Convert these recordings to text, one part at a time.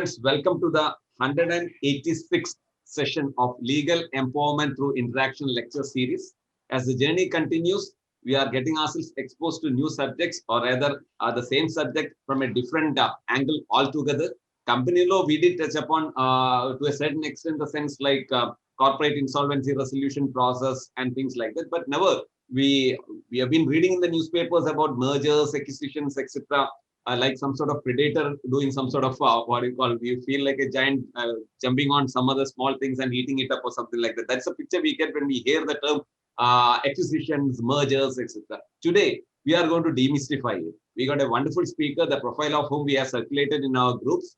Friends, welcome to the 186th session of Legal Empowerment Through Interaction lecture series. As the journey continues, we are getting ourselves exposed to new subjects, or rather the same subject from a different angle altogether. Company law, we did touch upon to a certain extent the sense like corporate insolvency resolution process and things like that, but never we have been reading in the newspapers about mergers, acquisitions, etc. Like some sort of predator doing some sort of what do you call? You feel like a giant jumping on some other small things and eating it up or something like that. That's the picture we get when we hear the term acquisitions, mergers, etc. Today we are going to demystify it. We got a wonderful speaker, the profile of whom we have circulated in our groups.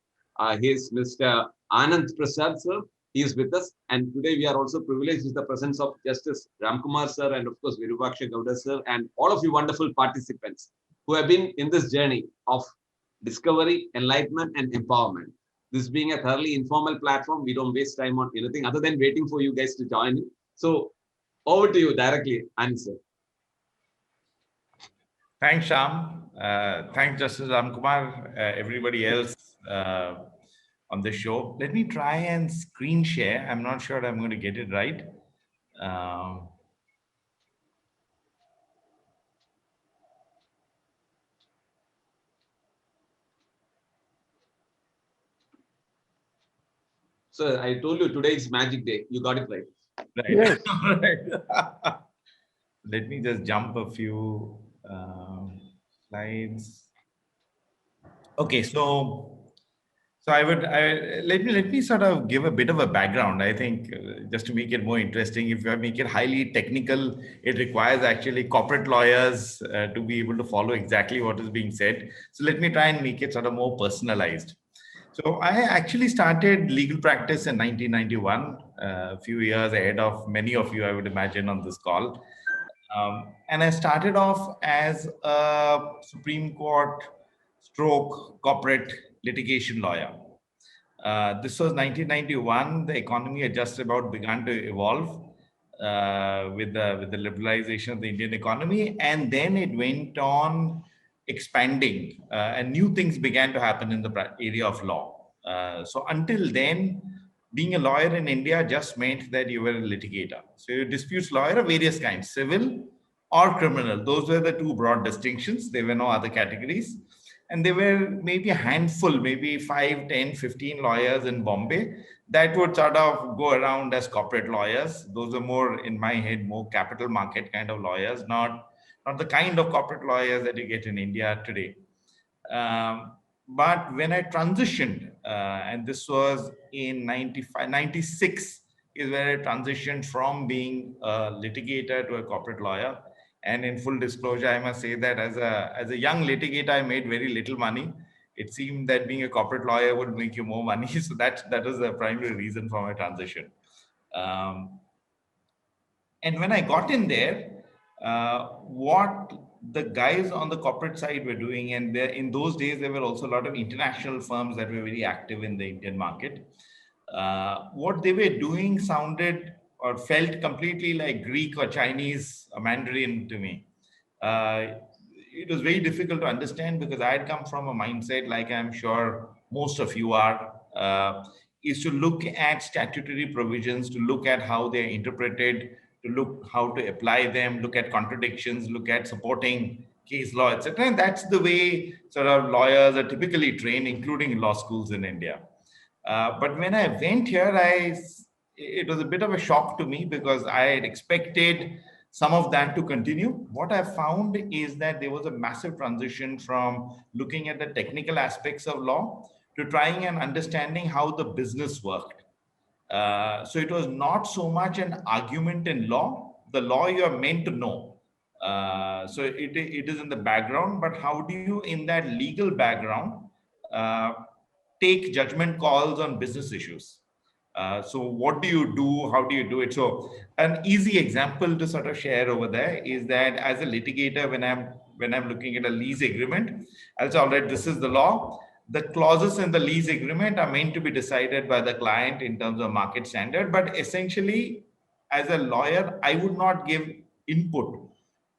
He is Mr. Anand Prasad, sir. He is with us, and today we are also privileged with the presence of Justice Ramkumar sir and of course Virupaksha Gowda sir and all of you wonderful participants who have been in this journey of discovery, enlightenment, and empowerment. This being a thoroughly informal platform, we don't waste time on anything other than waiting for you guys to join in. So over to you directly, answer. Thanks, Shyam. Thanks, Justice Ramkumar, everybody else on the show. Let me try and screen share. I'm not sure I'm going to get it right. So I told you today is magic day. You got it right. Right. Yes. Right. Let me just jump a few slides. Okay, so let me sort of give a bit of a background. I think just to make it more interesting, if you make it highly technical, it requires actually corporate lawyers to be able to follow exactly what is being said. So let me try and make it sort of more personalized. So I actually started legal practice in 1991, a few years ahead of many of you, I would imagine, on this call. And I started off as a Supreme Court stroke corporate litigation lawyer. This was 1991. The economy had just about begun to evolve with the liberalization of the Indian economy, and then it went on expanding, and new things began to happen in the area of law. So until then, being a lawyer in India just meant that you were a litigator. So you're a disputes lawyer of various kinds, civil or criminal. Those were the two broad distinctions. There were no other categories. And there were maybe a handful, maybe 5, 10, 15 lawyers in Bombay that would sort of go around as corporate lawyers. Those are more, in my head, more capital market kind of lawyers, not the kind of corporate lawyers that you get in India today. But when I transitioned, and this was in 95, 96 is where I transitioned from being a litigator to a corporate lawyer. And in full disclosure, I must say that as a young litigator, I made very little money. It seemed that being a corporate lawyer would make you more money. So that was the primary reason for my transition. And when I got in there, what the guys on the corporate side were doing, and in those days, there were also a lot of international firms that were very active in the Indian market. What they were doing sounded or felt completely like Greek or Chinese or Mandarin to me. It was very difficult to understand because I had come from a mindset, like I'm sure most of you are, is to look at statutory provisions, to look at how they're interpreted, to look how to apply them, look at contradictions, look at supporting case law, etc. And that's the way sort of lawyers are typically trained, including law schools in India. But when I went here, it was a bit of a shock to me because I had expected some of that to continue. What I found is that there was a massive transition from looking at the technical aspects of law to trying and understanding how the business worked. So it was not so much an argument in law. The law you are meant to know. So it is in the background, but how do you, in that legal background, take judgment calls on business issues? So what do you do? How do you do it? So an easy example to sort of share over there is that as a litigator, when I'm looking at a lease agreement, I'll say, all right, this is the law. The clauses in the lease agreement are meant to be decided by the client in terms of market standard. But essentially, as a lawyer, I would not give input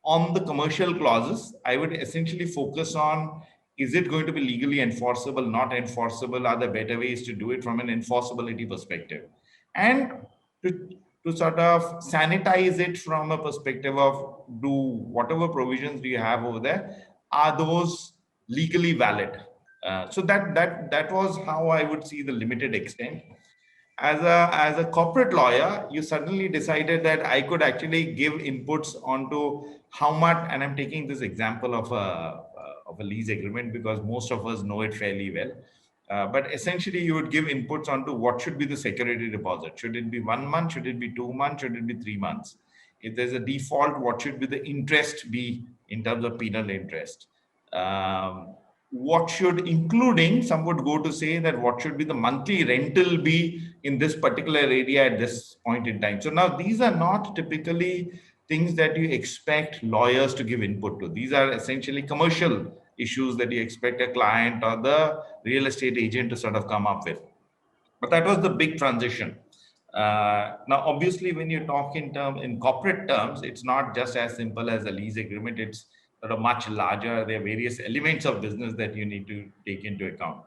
on the commercial clauses. I would essentially focus on Is it going to be legally enforceable, not enforceable? Are there better ways to do it from an enforceability perspective? And to, to sort of sanitize it from a perspective of, do whatever provisions do you have over there, are those legally valid? So that was how I would see the limited extent. As a corporate lawyer, you suddenly decided that I could actually give inputs onto how much, and I'm taking this example of a lease agreement because most of us know it fairly well. But essentially, you would give inputs onto what should be the security deposit. Should it be 1 month? Should it be 2 months? Should it be 3 months? If there's a default, what should be the interest be in terms of penal interest? What should, including some would go to say that what should be the monthly rental be in this particular area at this point in time. So now these are not typically things that you expect lawyers to give input to. These are essentially commercial issues that you expect a client or the real estate agent to sort of come up with. But that was the big transition. Now, obviously, when you talk in corporate terms, it's not just as simple as a lease agreement. It's sort of much larger. There are various elements of business that you need to take into account.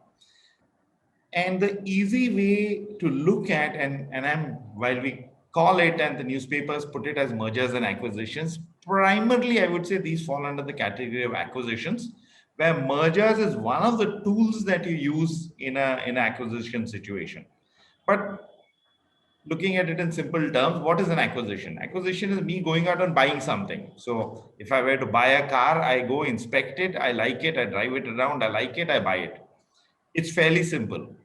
And the easy way to look at, and while we call it and the newspapers put it as mergers and acquisitions, primarily I would say these fall under the category of acquisitions, where mergers is one of the tools that you use in an acquisition situation. But looking at it in simple terms, what is an acquisition? Acquisition is me going out and buying something. So if I were to buy a car, I go inspect it, I like it, I drive it around, I like it, I buy it. It's fairly simple.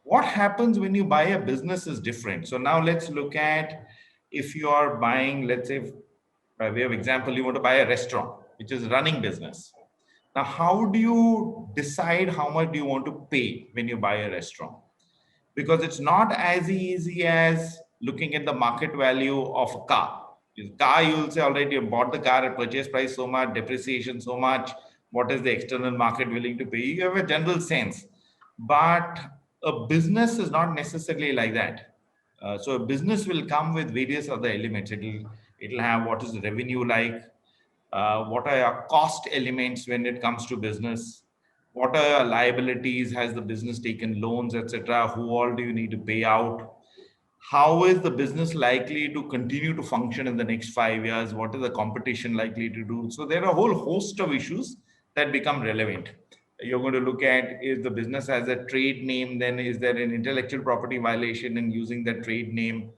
What happens when you buy a business is different. So now let's look at, if you are buying, let's say, by way of example, you want to buy a restaurant, which is running business. Now, how do you decide how much do you want to pay when you buy a restaurant? Because it's not as easy as looking at the market value of a car. Car, you'll say, all right, you bought the car at purchase price so much, depreciation so much, what is the external market willing to pay? You have a general sense. But a business is not necessarily like that. So a business will come with various other elements. It'll have what is the revenue like, what are your cost elements when it comes to business, what are your liabilities, has the business taken loans, etc. Who all do you need to pay out? How is the business likely to continue to function in the next 5 years? What is the competition likely to do? So there are a whole host of issues that become relevant. You're going to look at, is the business has a trade name, then is there an intellectual property violation in using that trade name?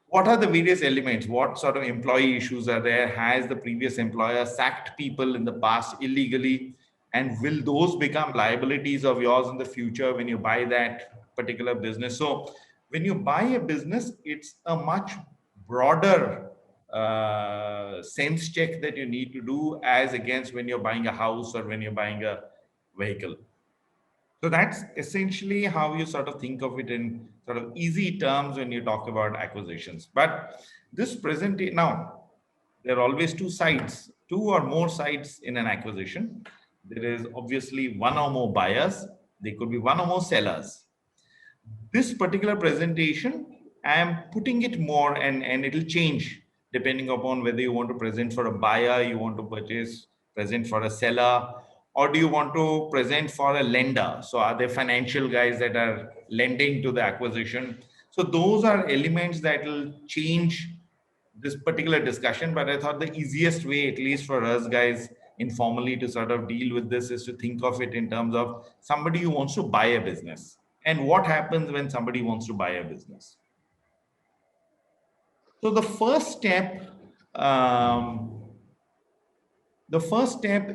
What are the various elements? What sort of employee issues are there? Has the previous employer sacked people in the past illegally? And will those become liabilities of yours in the future when you buy that particular business? So when you buy a business, it's a much broader sense check that you need to do as against when you're buying a house or when you're buying a vehicle. So that's essentially how you sort of think of it in sort of easy terms when you talk about acquisitions. But this now, there are always two sides, two or more sides in an acquisition. There is obviously one or more buyers. There could be one or more sellers. This particular presentation, I am putting it more, and it'll change depending upon whether you want to present for a buyer, you want to present for a seller, or do you want to present for a lender? So are there financial guys that are lending to the acquisition? So those are elements that will change this particular discussion. But I thought the easiest way, at least for us guys informally, to sort of deal with this is to think of it in terms of somebody who wants to buy a business and what happens when somebody wants to buy a business. So the first step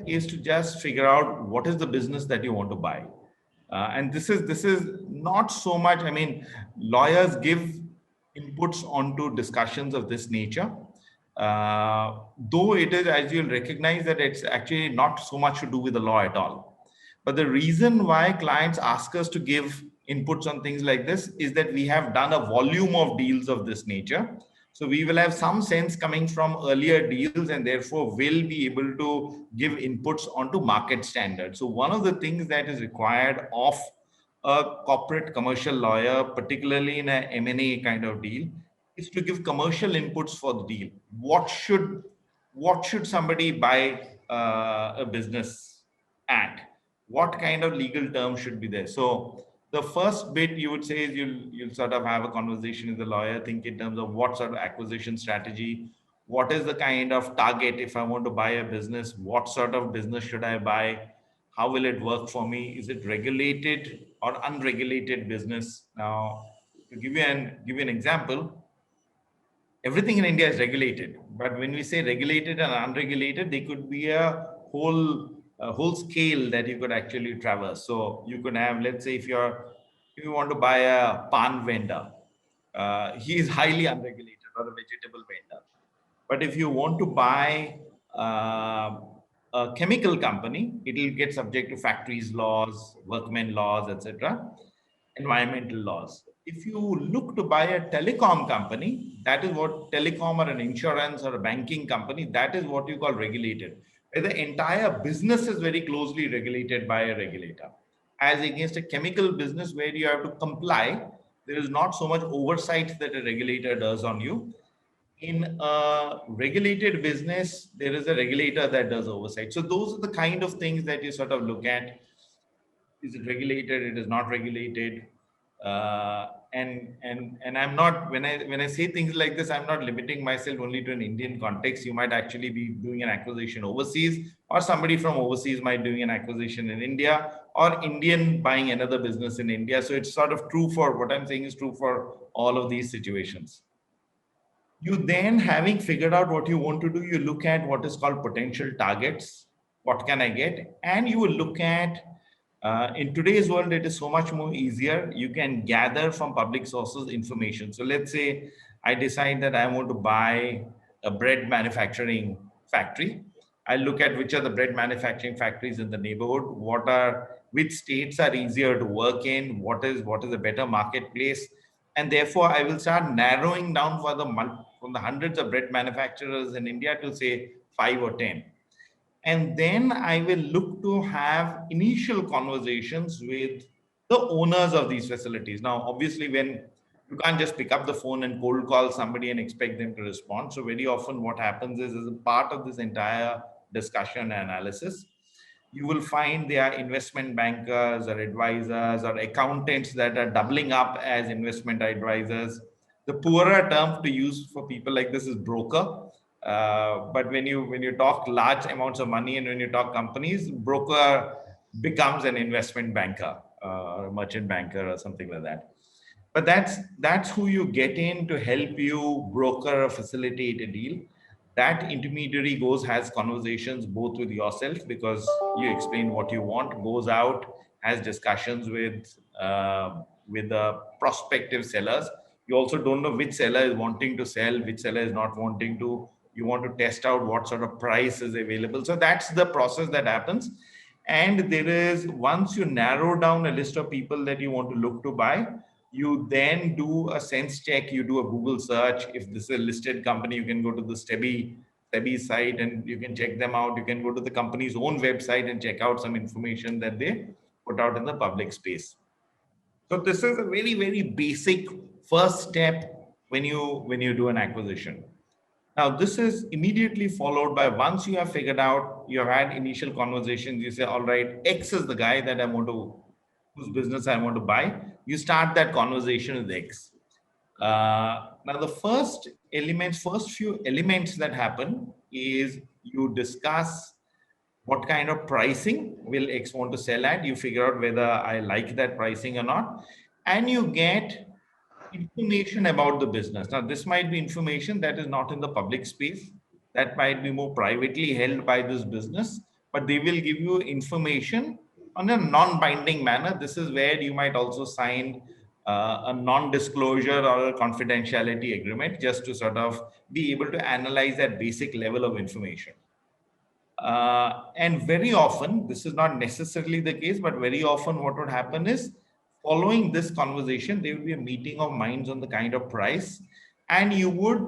is to just figure out what is the business that you want to buy. And this is not so much, I mean, lawyers give inputs onto discussions of this nature. Though it is, as you'll recognize, that it's actually not so much to do with the law at all. But the reason why clients ask us to give inputs on things like this is that we have done a volume of deals of this nature. So we will have some sense coming from earlier deals and therefore will be able to give inputs onto market standards. So one of the things that is required of a corporate commercial lawyer, particularly in an M&A kind of deal, is to give commercial inputs for the deal. What should somebody buy a business at? what kind of legal terms should be there. So the first bit you would say is you'll sort of have a conversation with the lawyer, think in terms of what sort of acquisition strategy, what is the kind of target if I want to buy a business, what sort of business should I buy, how will it work for me, is it regulated or unregulated business. Now, to give you an example, everything in India is regulated. But when we say regulated and unregulated, they could be a whole scale that you could actually traverse. So you could have, let's say, if you want to buy a pan vendor, he is highly unregulated, or a vegetable vendor. But if you want to buy uh, a chemical company, it will get subject to factories laws, workmen laws, etc., environmental laws. If you look to buy a telecom company, that is what telecom or an insurance or a banking company, that is what you call regulated. Where the entire business is very closely regulated by a regulator. As against a chemical business where you have to comply, there is not so much oversight that a regulator does on you. In a regulated business, there is a regulator that does oversight. So those are the kind of things that you sort of look at. Is it regulated? It is not regulated. And I'm not, when I say things like this, I'm not limiting myself only to an Indian context. You might actually be doing an acquisition overseas, or somebody from overseas might doing an acquisition in India, or Indian buying another business in India. So it's sort of true for what I'm saying is true for all of these situations. You then, having figured out what you want to do, you look at what is called potential targets. What can I get? And you will look at, in today's world, it is so much more easier. You can gather from public sources information. So let's say I decide that I want to buy a bread manufacturing factory. I look at which are the bread manufacturing factories in the neighborhood, which states are easier to work in, what is a better marketplace, and therefore I will start narrowing down from the hundreds of bread manufacturers in India to say 5 or 10. And then I will look to have initial conversations with the owners of these facilities. Now, obviously, when you can't just pick up the phone and cold call somebody and expect them to respond. So very often what happens is, as a part of this entire discussion and analysis, you will find there are investment bankers or advisors or accountants that are doubling up as investment advisors. The poorer term to use for people like this is broker. But when you talk large amounts of money and when you talk companies, broker becomes an investment banker or a merchant banker or something like that. But that's who you get in to help you broker or facilitate a deal. That intermediary has conversations both with yourself, because you explain what you want, goes out, has discussions with the prospective sellers. You also don't know which seller is wanting to sell, which seller is not wanting to. You want to test out what sort of price is available. So that's the process that happens. And there is, once you narrow down a list of people that you want to look to buy, you then do a sense check. You do a Google search. If this is a listed company, you can go to the SEBI site and you can check them out. You can go to the company's own website and check out some information that they put out in the public space. So this is a very, very basic first step when you do an acquisition. Now, this is immediately followed by, once you have figured out, you have had initial conversations, you say, all right, X is the guy that whose business I want to buy. You start that conversation with X. Now, the first few elements that happen is you discuss what kind of pricing will X want to sell at. You figure out whether I like that pricing or not. And you get information about the business. Now, this might be information that is not in the public space, that might be more privately held by this business, but they will give you information on a non-binding manner. This is where you might also sign a non-disclosure or a confidentiality agreement, just to sort of be able to analyze that basic level of information. And very often, this is not necessarily the case, but very often what would happen is, following this conversation, there will be a meeting of minds on the kind of price, and you would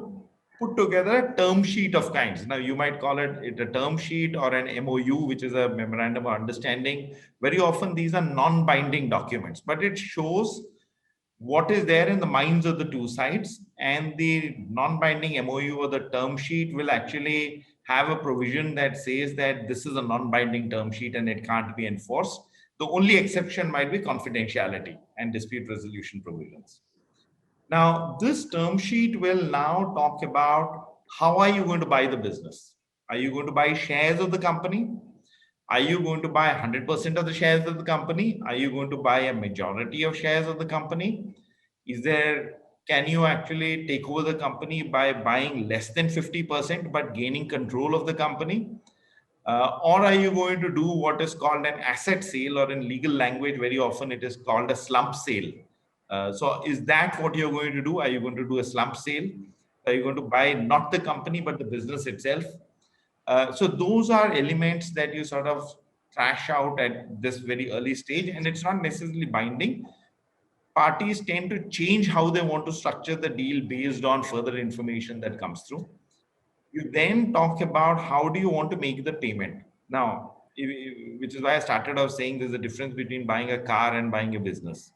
put together a term sheet of kinds. Now, you might call it a term sheet or an MOU, which is a memorandum of understanding. Very often, these are non-binding documents, but it shows what is there in the minds of the two sides, and the non-binding MOU or the term sheet will actually have a provision that says that this is a non-binding term sheet and it can't be enforced. The only exception might be confidentiality and dispute resolution provisions. Now, this term sheet will now talk about how are you going to buy the business? Are you going to buy shares of the company? Are you going to buy 100% of the shares of the company? Are you going to buy a majority of shares of the company? Can you actually take over the company by buying less than 50% but gaining control of the company? Or are you going to do what is called an asset sale, or in legal language, very often it is called a slump sale? So is that what you're going to do? Are you going to do a slump sale? Are you going to buy not the company, but the business itself? So those are elements that you sort of thrash out at this very early stage, and it's not necessarily binding. Parties tend to change how they want to structure the deal based on further information that comes through. You then talk about how do you want to make the payment. Now, which is why I started off saying there's a difference between buying a car and buying a business.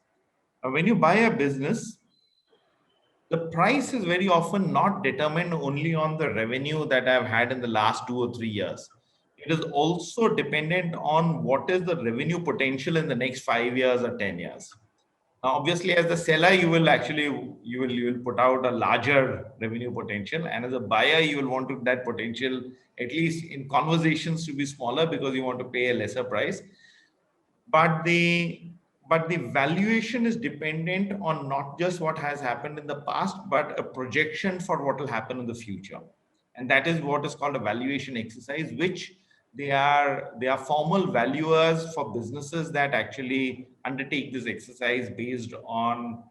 When you buy a business, the price is very often not determined only on the revenue that I've had in the last 2 or 3 years. It is also dependent on what is the revenue potential in the next 5 years or 10 years. Now, obviously, as the seller, you will put out a larger revenue potential, and as a buyer, you will want to that potential, at least in conversations, to be smaller because you want to pay a lesser price. But the valuation is dependent on not just what has happened in the past, but a projection for what will happen in the future. And that is what is called a valuation exercise, which they are formal valuers for businesses that actually undertake this exercise based on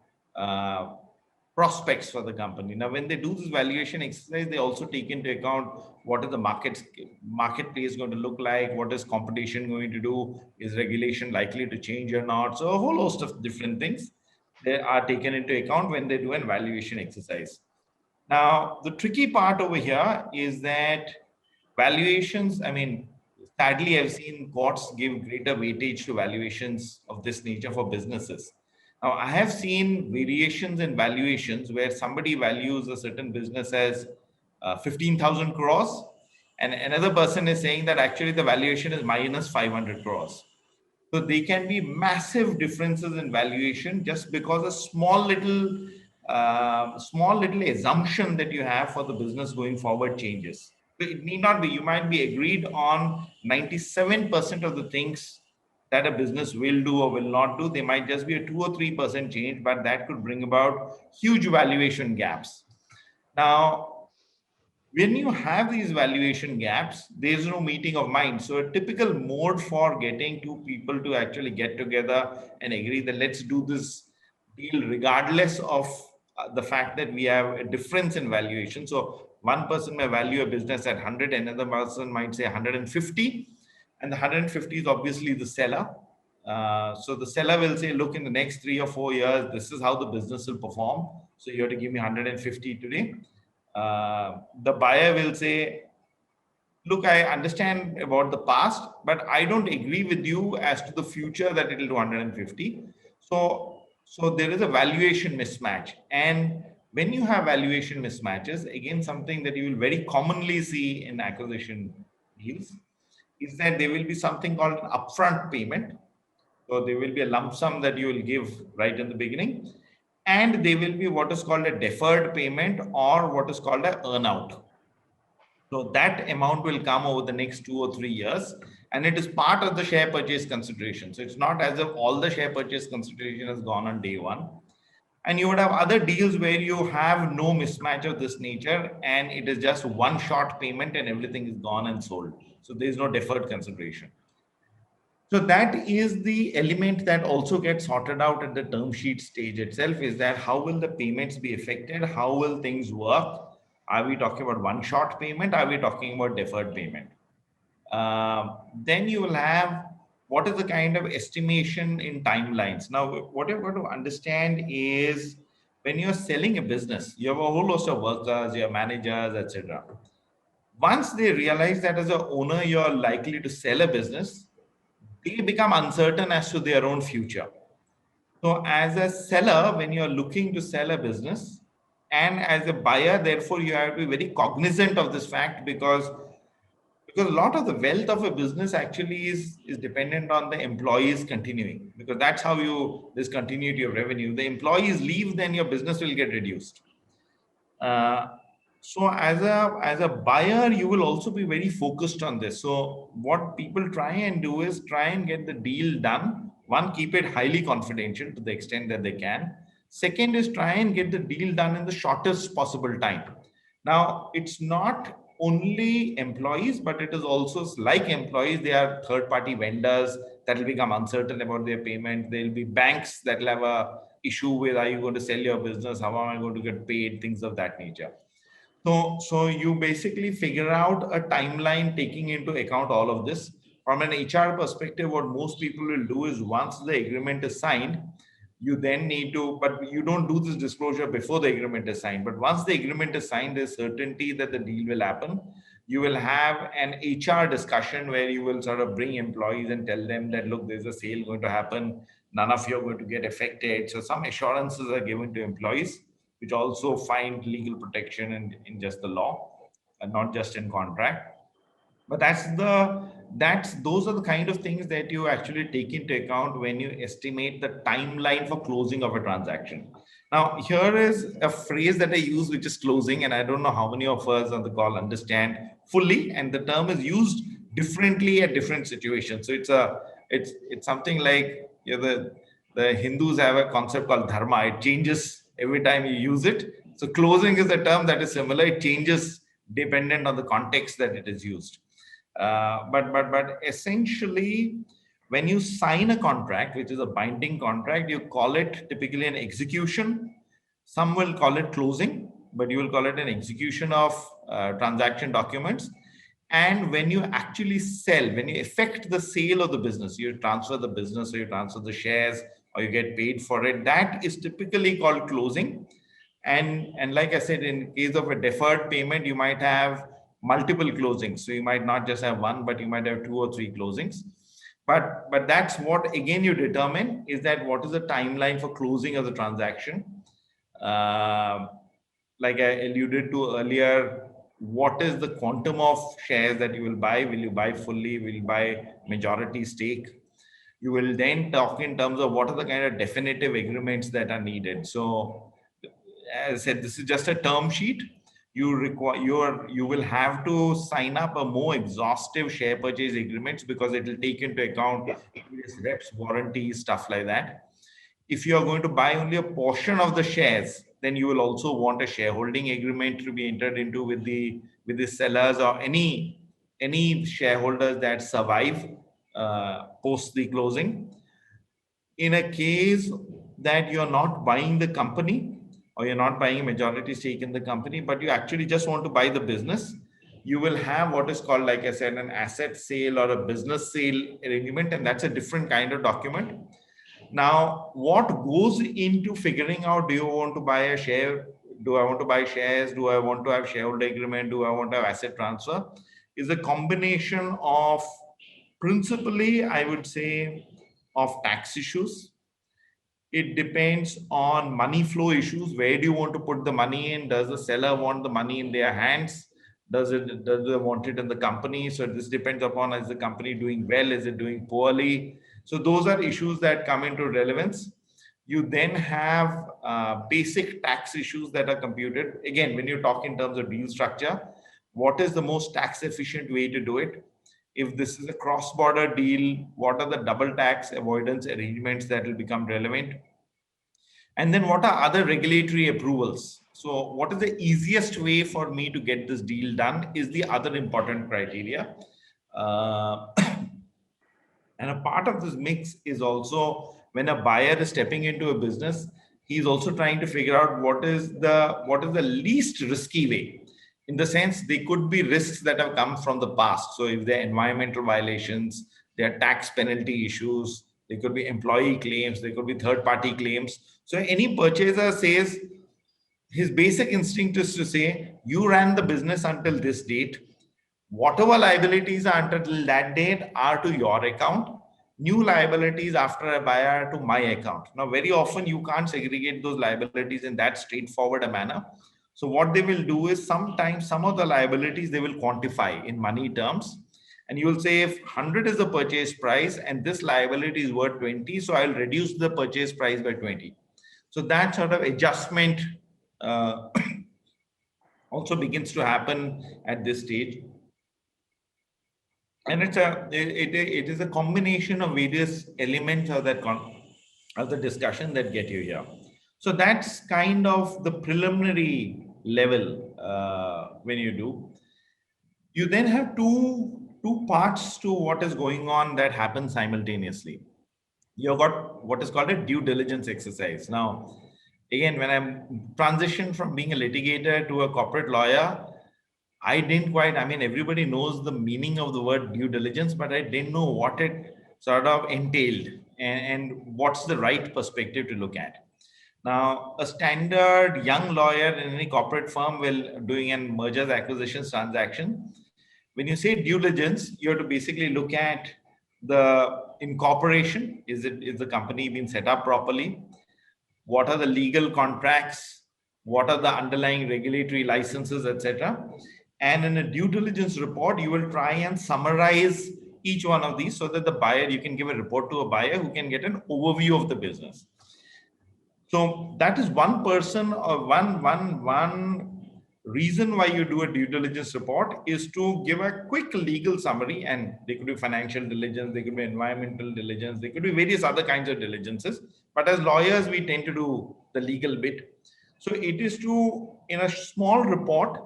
prospects for the company. Now, when they do this valuation exercise, they also take into account what is the marketplace going to look like, what is competition going to do, is regulation likely to change or not. So a whole host of different things they are taken into account when they do an valuation exercise. Now, the tricky part over here is that valuations, I mean, sadly, I've seen courts give greater weightage to valuations of this nature for businesses. Now, I have seen variations in valuations where somebody values a certain business as 15,000 crores, and another person is saying that actually the valuation is minus 500 crores. So they can be massive differences in valuation just because a small little assumption that you have for the business going forward changes. It need not be. You might be agreed on 97% of the things that a business will do or will not do. They might just be a 2 or 3% change, but that could bring about huge valuation gaps. Now, when you have these valuation gaps, there's no meeting of minds. So a typical mode for getting two people to actually get together and agree that let's do this deal regardless of the fact that we have a difference in valuation. So one person may value a business at 100, another person might say 150, and the 150 is obviously the seller. So the seller will say, look, in the next 3 or 4 years, this is how the business will perform. So you have to give me 150 today. The buyer will say, look, I understand about the past, but I don't agree with you as to the future that it will do 150. So there is a valuation mismatch. And when you have valuation mismatches, again, something that you will very commonly see in acquisition deals is that there will be something called an upfront payment. So there will be a lump sum that you will give right in the beginning. And there will be what is called a deferred payment or what is called an earnout. So that amount will come over the next 2 or 3 years, and it is part of the share purchase consideration. So it's not as if all the share purchase consideration has gone on day one. And you would have other deals where you have no mismatch of this nature, and it is just one shot payment and everything is gone and sold. So there's no deferred consideration. So that is the element that also gets sorted out at the term sheet stage itself, is that how will the payments be affected? How will things work? Are we talking about one shot payment? Are we talking about deferred payment? Then you will have what is the kind of estimation in timelines. Now, what you've got to understand is when you're selling a business, you have a whole host of workers, your managers, etc. Once they realize that as an owner, you're likely to sell a business, they become uncertain as to their own future. So as a seller, when you're looking to sell a business, and as a buyer, therefore, you have to be very cognizant of this fact, because because a lot of the wealth of a business actually is dependent on the employees continuing, because that's how you this continuity of revenue. The employees leave, then your business will get reduced. Uh, so as a buyer, you will also be very focused on this. So what people try and do is try and get the deal done. One, keep it highly confidential to the extent that they can. Second is try and get the deal done in the shortest possible time. Now, it's not only employees, but it is also like employees. They are third-party vendors that will become uncertain about their payment. There will be banks that will have a issue with, are you going to sell your business? How am I going to get paid? Things of that nature. So you basically figure out a timeline taking into account all of this. From an HR perspective, what most people will do is once the agreement is signed, you then need to, but you don't do this disclosure before the agreement is signed. But once the agreement is signed, there's certainty that the deal will happen. You will have an HR discussion where you will sort of bring employees and tell them that, look, there's a sale going to happen. None of you are going to get affected. So some assurances are given to employees, which also find legal protection in just the law and not just in contract. But those are the kind of things that you actually take into account when you estimate the timeline for closing of a transaction. Now, here is a phrase that I use, which is closing, and I don't know how many of us on the call understand fully. And the term is used differently at different situations. So it's something like, the Hindus have a concept called dharma. It changes every time you use it. So closing is a term that is similar. It changes dependent on the context that it is used. But essentially, when you sign a contract, which is a binding contract, you call it typically an execution. Some will call it closing, but you will call it an execution of transaction documents. And when you actually sell, when you effect the sale of the business, you transfer the business or you transfer the shares or you get paid for it, that is typically called closing. And like I said, in case of a deferred payment, you might have multiple closings. So you might not just have one, but you might have two or three closings. But that's what, again, you determine is that what is the timeline for closing of the transaction. Like I alluded to earlier, what is the quantum of shares that you will buy? Will you buy fully? Will you buy majority stake? You will then talk in terms of what are the kind of definitive agreements that are needed. So as I said, this is just a term sheet. You will have to sign up a more exhaustive share purchase agreements because it will take into account various reps, warranties, stuff like that. If you are going to buy only a portion of the shares, then you will also want a shareholding agreement to be entered into with the sellers or any shareholders that survive post the closing. In a case that you're not buying the company or you're not buying a majority stake in the company, but you actually just want to buy the business, you will have what is called, like I said, an asset sale or a business sale arrangement, and that's a different kind of document. Now, what goes into figuring out, do you want to buy a share? Do I want to buy shares? Do I want to have shareholder agreement? Do I want to have asset transfer? Is a combination of, principally, I would say, of tax issues. It depends on money flow issues. Where do you want to put the money in? Does the seller want the money in their hands? Does they want it in the company? So this depends upon, is the company doing well? Is it doing poorly? So those are issues that come into relevance. You then have basic tax issues that are computed. Again, when you talk in terms of deal structure, what is the most tax efficient way to do it? If this is a cross-border deal, what are the double tax avoidance arrangements that will become relevant? And then what are other regulatory approvals? So what is the easiest way for me to get this deal done is the other important criteria. And a part of this mix is also when a buyer is stepping into a business, he's also trying to figure out what is the least risky way. In the sense, they could be risks that have come from the past. So if there are environmental violations, there are tax penalty issues, there could be employee claims, there could be third-party claims. So any purchaser says, his basic instinct is to say, you ran the business until this date. Whatever liabilities are until that date are to your account. New liabilities after a buyer to my account. Now, very often you can't segregate those liabilities in that straightforward a manner. So what they will do is sometimes some of the liabilities they will quantify in money terms. And you will say if 100 is the purchase price and this liability is worth 20, so I'll reduce the purchase price by 20. So that sort of adjustment uh, also begins to happen at this stage. And it is a combination of various elements of of the discussion that get you here. So that's kind of the preliminary level when you do. You then have two parts to what is going on that happens simultaneously. You've got what is called a due diligence exercise. Now, again, when I'm transitioned from being a litigator to a corporate lawyer, I didn't quite, I mean, everybody knows the meaning of the word due diligence, but I didn't know what it sort of entailed and what's the right perspective to look at. Now, a standard young lawyer in any corporate firm will doing an mergers acquisitions transaction. When you say due diligence, you have to basically look at the incorporation. Is the company being set up properly? What are the legal contracts? What are the underlying regulatory licenses, etc.? And in a due diligence report, you will try and summarize each one of these so that the buyer, you can give a report to a buyer who can get an overview of the business. So that is one person or one reason why you do a due diligence report is to give a quick legal summary, and they could be financial diligence, they could be environmental diligence, they could be various other kinds of diligences. But as lawyers, we tend to do the legal bit. So it is to, in a small report,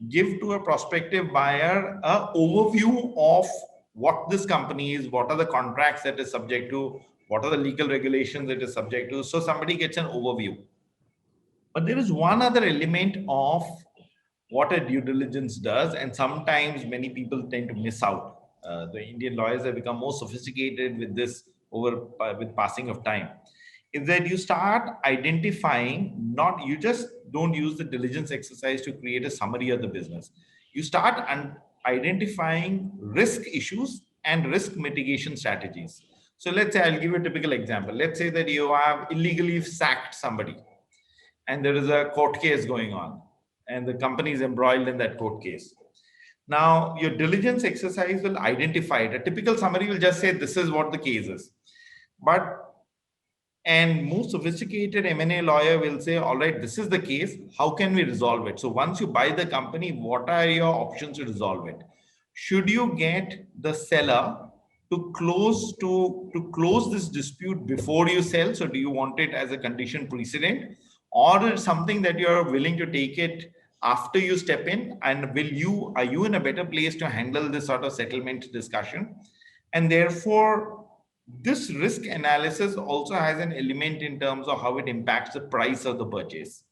give to a prospective buyer a overview of what this company is, what are the contracts that is subject to, what are the legal regulations it is subject to. So somebody gets an overview. But there is one other element of what a due diligence does, and sometimes many people tend to miss out. The Indian lawyers have become more sophisticated with this over with passing of time. Is that you start identifying, not you just don't use the diligence exercise to create a summary of the business. You start identifying risk issues and risk mitigation strategies. So let's say I'll give you a typical example. Let's say that you have illegally sacked somebody and there is a court case going on and the company is embroiled in that court case. Now, your diligence exercise will identify it. A typical summary will just say this is what the case is. But and most sophisticated M&A lawyer will say, all right, this is the case. How can we resolve it? So once you buy the company, what are your options to resolve it? Should you get the seller to close this dispute before you sell? So do you want it as a condition precedent, or something that you're willing to take it after you step in? And are you in a better place to handle this sort of settlement discussion? And therefore, this risk analysis also has an element in terms of how it impacts the price of the purchase.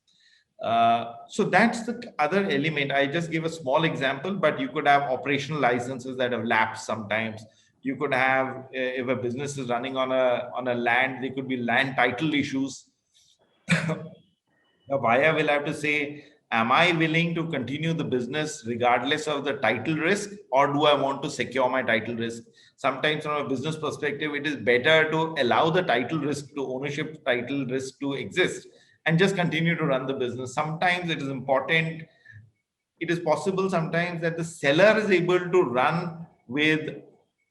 So that's the other element. I just give a small example, but you could have operational licenses that have lapsed sometimes. You could have, if a business is running on a land, there could be land title issues. The buyer will have to say, am I willing to continue the business regardless of the title risk, or do I want to secure my title risk? Sometimes from a business perspective, it is better to allow the title risk to ownership title risk to exist and just continue to run the business. Sometimes it is important. It is possible sometimes that the seller is able to run with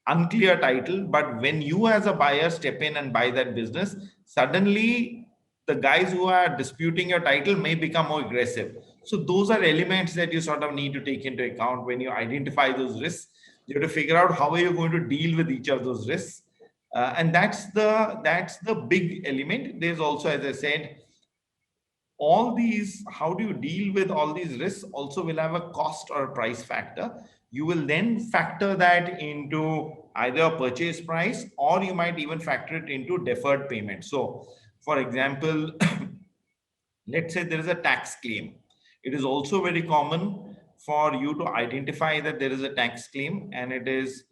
unclear title, but when you as a buyer step in and buy that business, suddenly the guys who are disputing your title may become more aggressive. So those are elements that you sort of need to take into account when you identify those risks. You have to figure out how are you going to deal with each of those risks, and that's the big element. There's also, as I said, all these, how do you deal with all these risks also will have a cost or a price factor. You will then factor that into either a purchase price, or you might even factor it into deferred payment. So for example, let's say there is a tax claim. It is also very common for you to identify that there is a tax claim, and it is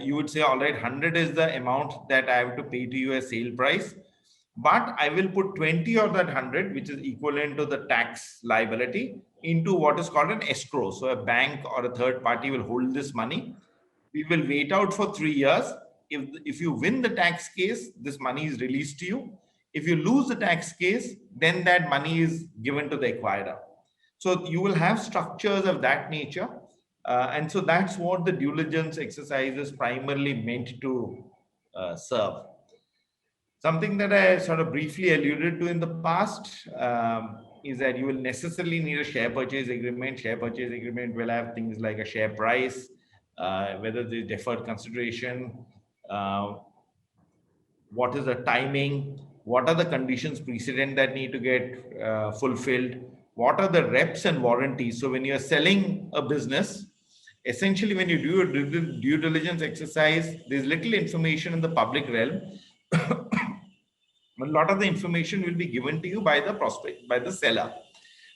you would say, all right, 100 is the amount that I have to pay to you as sale price, but I will put 20 of that 100, which is equivalent to the tax liability, into what is called an escrow. So a bank or a third party will hold this money. We will wait out for 3 years. If you win the tax case, this money is released to you. If you lose the tax case, then that money is given to the acquirer. So you will have structures of that nature. And so that's what the due diligence exercise is primarily meant to serve. Something that I sort of briefly alluded to in the past is that you will necessarily need a share purchase agreement. Share purchase agreement will have things like a share price, whether there's deferred consideration, uh, what is the timing, what are the conditions precedent that need to get fulfilled, what are the reps and warranties. So when you're selling a business, essentially when you do a due diligence exercise, there's little information in the public realm. A lot of the information will be given to you by the prospect, by the seller.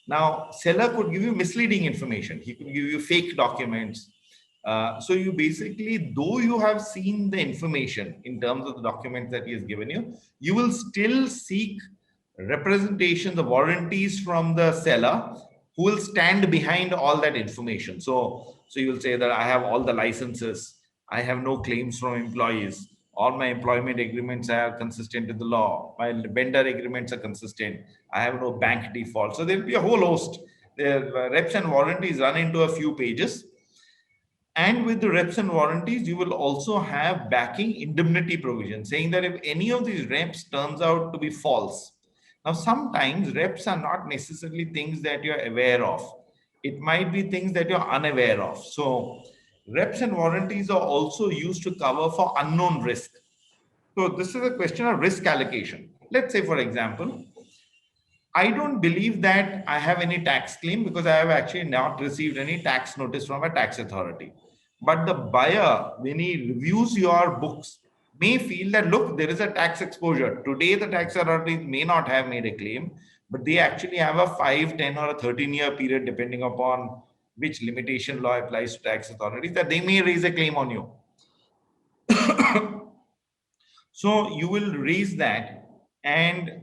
Now, seller could give you misleading information. He could give you fake documents. So you basically, though you have seen the information in terms of the documents that he has given you, you will still seek representation, the warranties from the seller who will stand behind all that information. So you will say that I have all the licenses, I have no claims from employees, all my employment agreements are consistent with the law, my vendor agreements are consistent, I have no bank default. So there will be a whole host. The reps and warranties run into a few pages. And with the reps and warranties, you will also have backing indemnity provision saying that if any of these reps turns out to be false. Now, sometimes reps are not necessarily things that you're aware of. It might be things that you're unaware of. So reps and warranties are also used to cover for unknown risk. So this is a question of risk allocation. Let's say, for example, I don't believe that I have any tax claim because I have actually not received any tax notice from a tax authority. But the buyer, when he reviews your books, may feel that, look, there is a tax exposure. Today, the tax authority may not have made a claim, but they actually have a 5, 10, or a 13-year period, depending upon which limitation law applies to tax authorities, that they may raise a claim on you. So you will raise that, and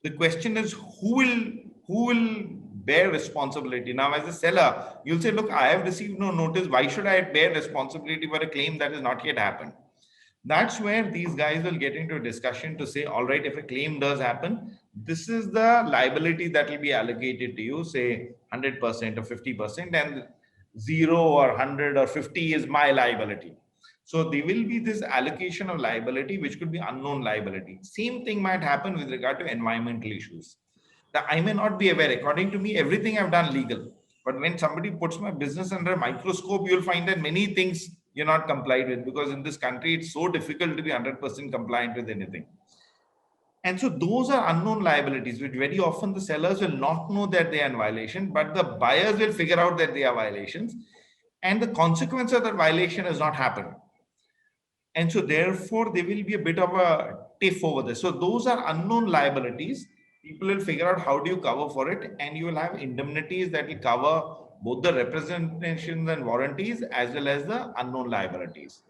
the question is who will bear responsibility. Now, as a seller, you'll say, look, I have received no notice, why should I bear responsibility for a claim that has not yet happened? That's where these guys will get into a discussion to say, all right, if a claim does happen, this is the liability that will be allocated to you, say 100% or 50%, and 0 or 100 or 50 is my liability. So there will be this allocation of liability, which could be unknown liability. Same thing might happen with regard to environmental issues. That I may not be aware. According to me, everything I've done legal. But when somebody puts my business under a microscope, you'll find that many things you're not complied with, because in this country, it's so difficult to be 100% compliant with anything. And so those are unknown liabilities, which very often the sellers will not know that they are in violation, but the buyers will figure out that they are violations. And the consequence of that violation has not happened. And so therefore, there will be a bit of a tiff over this. So those are unknown liabilities. People will figure out how do you cover for it, and you will have indemnities that will cover both the representations and warranties as well as the unknown liabilities.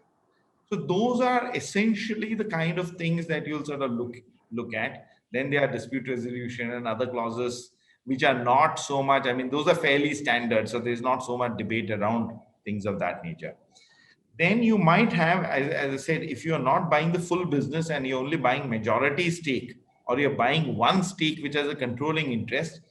So those are essentially the kind of things that you'll sort of look at. Then there are dispute resolution and other clauses which are not so much. I mean, those are fairly standard, so there's not so much debate around things of that nature. Then you might have, as I said, if you're not buying the full business and you're only buying majority stake, or you're buying one stake which has a controlling interest,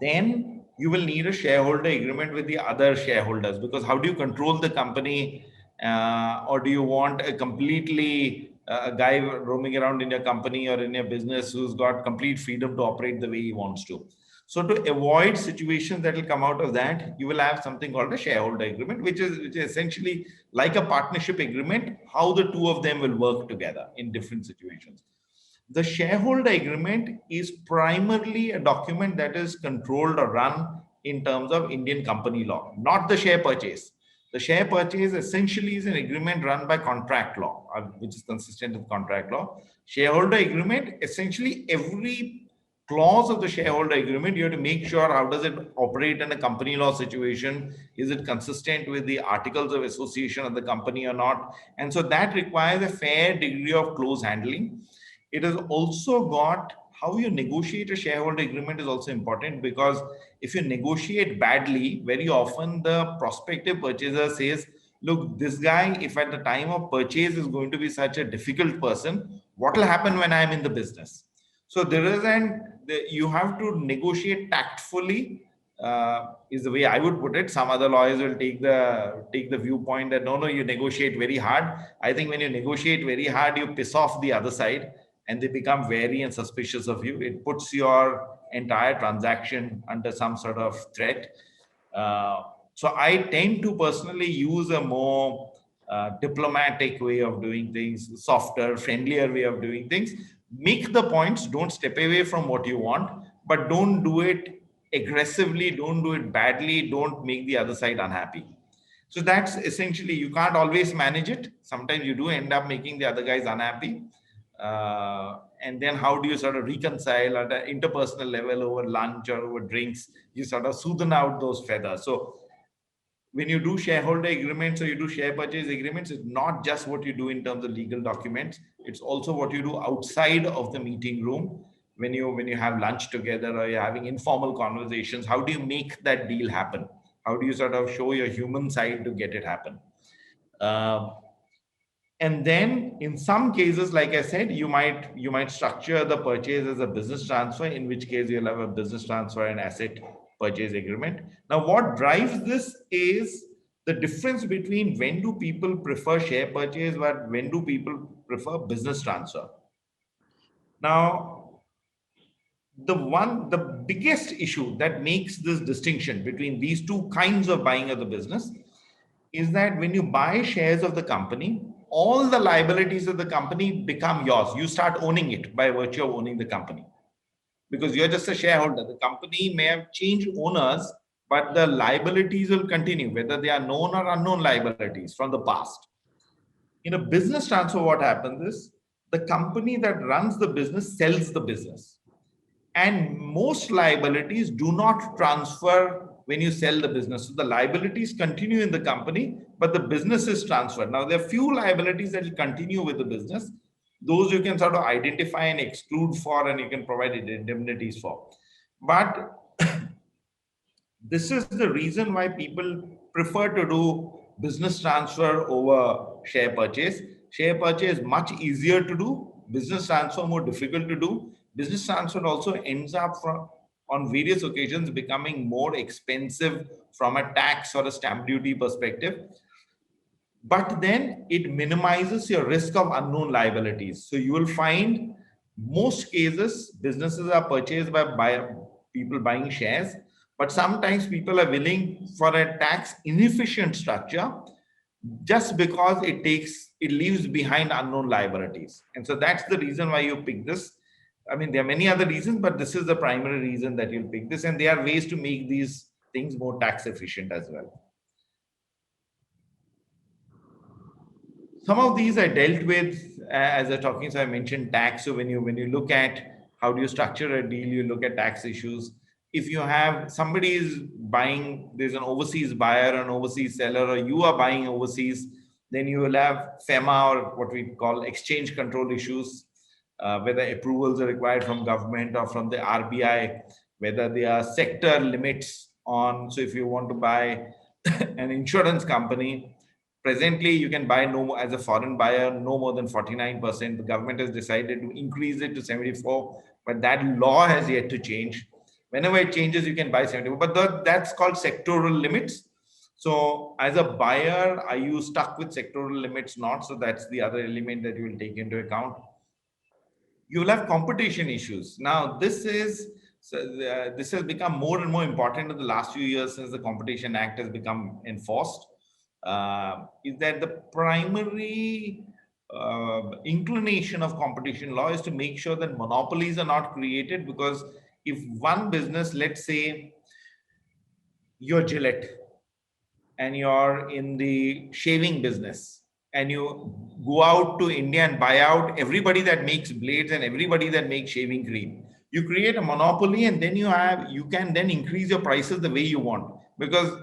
then you will need a shareholder agreement with the other shareholders, because how do you control the company? Or do you want a completely a guy roaming around in your company or in your business who's got complete freedom to operate the way he wants to? So to avoid situations that will come out of that, you will have something called a shareholder agreement, which is essentially like a partnership agreement, how the two of them will work together in different situations. The shareholder agreement is primarily a document that is controlled or run in terms of Indian company law, not the share purchase. The share purchase essentially is an agreement run by contract law, which is consistent with contract law. Shareholder agreement, essentially every clause of the shareholder agreement, you have to make sure how does it operate in a company law situation? Is it consistent with the articles of association of the company or not? And so that requires a fair degree of close handling. It has also got how you negotiate a shareholder agreement is also important, because if you negotiate badly, very often the prospective purchaser says, look, this guy, if at the time of purchase is going to be such a difficult person, what will happen when I'm in the business? So there is you have to negotiate tactfully is the way I would put it. Some other lawyers will take the viewpoint that no, you negotiate very hard. I think when you negotiate very hard, you piss off the other side, and they become wary and suspicious of you. It puts your entire transaction under some sort of threat. So I tend to personally use a more diplomatic way of doing things, softer, friendlier way of doing things. Make the points, don't step away from what you want, but don't do it aggressively, don't do it badly, don't make the other side unhappy. So that's essentially, you can't always manage it. Sometimes you do end up making the other guys unhappy. And then how do you sort of reconcile at an interpersonal level over lunch or over drinks? You sort of smoothen out those feathers. So when you do shareholder agreements or you do share purchase agreements, it's not just what you do in terms of legal documents. It's also what you do outside of the meeting room. When you have lunch together or you're having informal conversations, how do you make that deal happen? How do you sort of show your human side to get it happen? And then in some cases, like I said, you might structure the purchase as a business transfer, in which case you'll have a business transfer and asset purchase agreement. Now, what drives this is the difference between when do people prefer share purchase, but when do people prefer business transfer. Now, the biggest issue that makes this distinction between these two kinds of buying of the business is that when you buy shares of the company, all the liabilities of the company become yours. You start owning it by virtue of owning the company, because you're just a shareholder. The company may have changed owners, but the liabilities will continue, whether they are known or unknown liabilities from the past. In a business transfer, what happens is the company that runs the business sells the business. And most liabilities do not transfer when you sell the business. So the liabilities continue in the company, but the business is transferred. Now, there are few liabilities that will continue with the business. Those you can sort of identify and exclude for, and you can provide indemnities for. But this is the reason why people prefer to do business transfer over share purchase. Share purchase is much easier to do. Business transfer more difficult to do. Business transfer also ends up on various occasions becoming more expensive from a tax or a stamp duty perspective. But then it minimizes your risk of unknown liabilities. So you will find most cases businesses are purchased by people buying shares, but sometimes people are willing for a tax inefficient structure just because it leaves behind unknown liabilities. And so that's the reason why you pick this. I mean, there are many other reasons, but this is the primary reason that you'll pick this. And there are ways to make these things more tax efficient as well. Some of these I dealt with as I talking. So I mentioned tax. So when you look at how do you structure a deal, you look at tax issues. If you have somebody is buying, there's an overseas buyer, an overseas seller, or you are buying overseas, then you will have FEMA, or what we call exchange control issues, whether approvals are required from government or from the RBI, whether there are sector limits on. So if you want to buy an insurance company, presently you can buy no as a foreign buyer no more than 49%. The government has decided to increase it to 74, but that law has yet to change. Whenever it changes, you can buy 74, but that's called sectoral limits. So as a buyer, are you stuck with sectoral limits? Not. So that's the other element that you will take into account. You will have competition issues. Now, this has become more and more important in the last few years since the Competition Act has become enforced. Is that the primary inclination of competition law is to make sure that monopolies are not created, because if one business, let's say you're Gillette and you're in the shaving business, and you go out to India and buy out everybody that makes blades and everybody that makes shaving cream, you create a monopoly, and then you can then increase your prices the way you want, because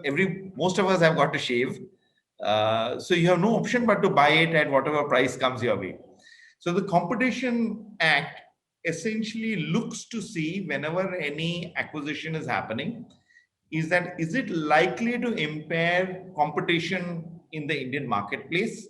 most of us have got to shave. So you have no option but to buy it at whatever price comes your way. So the Competition Act essentially looks to see, whenever any acquisition is happening, is it likely to impair competition in the Indian marketplace?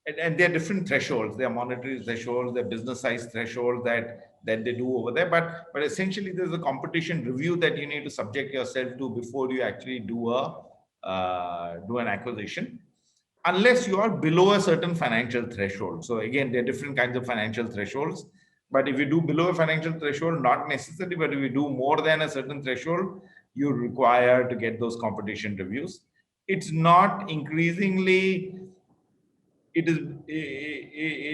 And there are different thresholds. There are monetary thresholds, there are business size thresholds that that they do over there. But essentially, there's a competition review that you need to subject yourself to before you actually do an acquisition, unless you are below a certain financial threshold. So again, there are different kinds of financial thresholds. But if you do below a financial threshold, not necessarily, but if you do more than a certain threshold, you require to get those competition reviews. It's not increasingly, there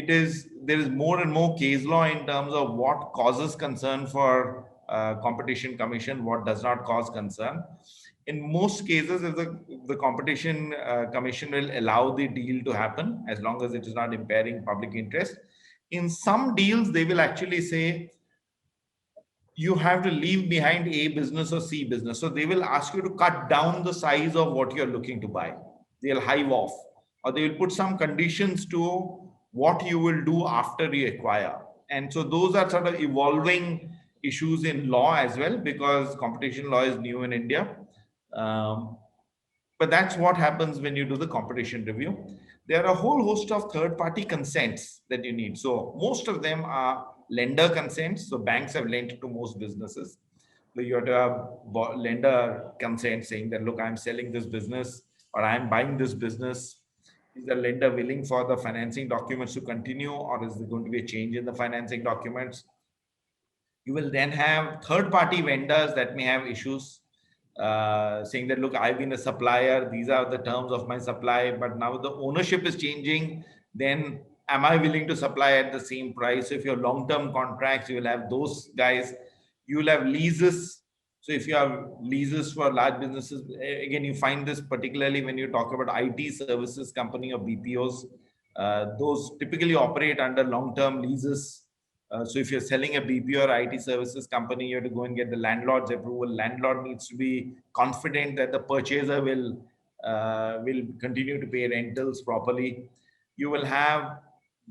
is more and more case law in terms of what causes concern for competition commission, what does not cause concern. In most cases, if the competition commission will allow the deal to happen as long as it is not impairing public interest. In some deals, they will actually say you have to leave behind A business or C business. So they will ask you to cut down the size of what you're looking to buy. They'll hive off, or they will put some conditions to what you will do after you acquire. And so those are sort of evolving issues in law as well, because competition law is new in India. But that's what happens when you do the competition review. There are a whole host of third-party consents that you need. So most of them are lender consents. So banks have lent to most businesses. So you have to have lender consent saying that, look, I'm selling this business or I'm buying this business. Is the lender willing for the financing documents to continue, or is there going to be a change in the financing documents? You will then have third-party vendors that may have issues saying that, look, I've been a supplier, these are the terms of my supply, but now the ownership is changing, then am I willing to supply at the same price? So if you have long-term contracts, you will have those guys. You will have leases. So if you have leases for large businesses, again, you find this particularly when you talk about IT services company or BPOs, those typically operate under long-term leases. So if you're selling a BPO or IT services company, you have to go and get the landlord's approval. Landlord needs to be confident that the purchaser will continue to pay rentals properly. You will have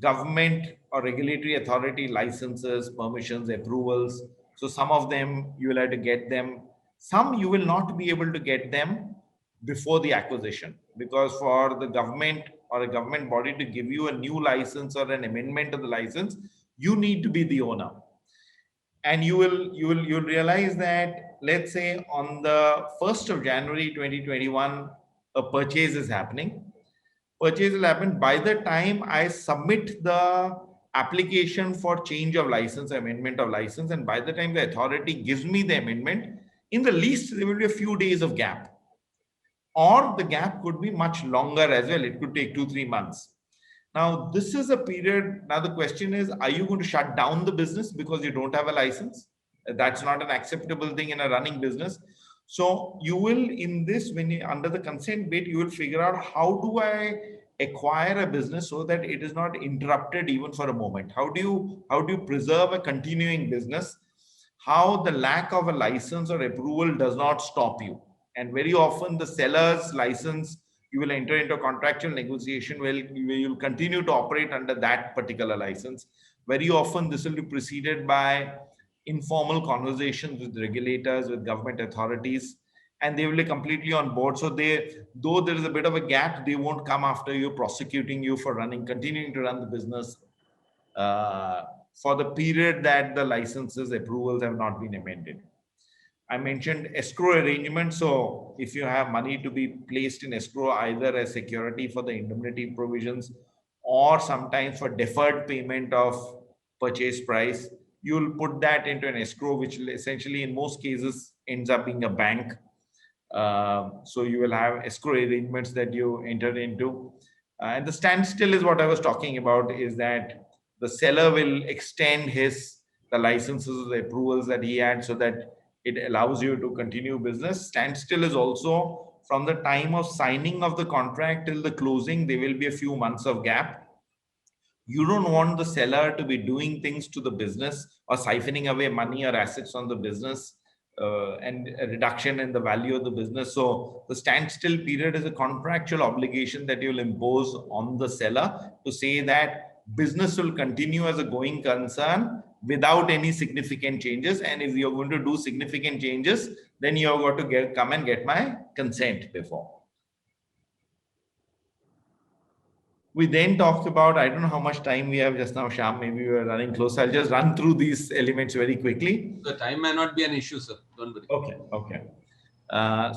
government or regulatory authority licenses, permissions, approvals. So some of them you will have to get them. Some you will not be able to get them before the acquisition, because for the government or a government body to give you a new license or an amendment of the license, you need to be the owner. And you'll realize that, let's say on the 1st of January 2021, a purchase is happening. Purchase will happen by the time I submit the application for change of license, amendment of license, and by the time the authority gives me the amendment, in the least there will be a few days of gap, or the gap could be much longer as well. It could take 2-3 months. Now, this is a period. Now, the question is, are you going to shut down the business because you don't have a license? That's not an acceptable thing in a running business. So you will, in this, when you under the consent bit, you will figure out, how do I acquire a business so that it is not interrupted even for a moment? How do you preserve a continuing business? How the lack of a license or approval does not stop you. And very often the seller's license, you will enter into a contractual negotiation where you'll continue to operate under that particular license. Very often this will be preceded by informal conversations with regulators, with government authorities, and they will be completely on board. So though there is a bit of a gap, they won't come after you, prosecuting you for continuing to run the business for the period that the licenses, approvals have not been amended. I mentioned escrow arrangement. So if you have money to be placed in escrow, either as security for the indemnity provisions or sometimes for deferred payment of purchase price, you'll put that into an escrow, which essentially in most cases ends up being a bank. So you will have escrow arrangements that you enter into. And the standstill is what I was talking about, is that the seller will extend the licenses, the approvals that he had, so that it allows you to continue business. Standstill is also from the time of signing of the contract till the closing, there will be a few months of gap. You don't want the seller to be doing things to the business or siphoning away money or assets on the business and a reduction in the value of the business. So the standstill period is a contractual obligation that you'll impose on the seller to say that business will continue as a going concern without any significant changes. And if you're going to do significant changes, then you've got to come and get my consent before. We then talked about, I don't know how much time we have just now, Shyam, maybe we are running close. I'll just run through these elements very quickly. The time may not be an issue, sir. Don't worry. Okay, okay.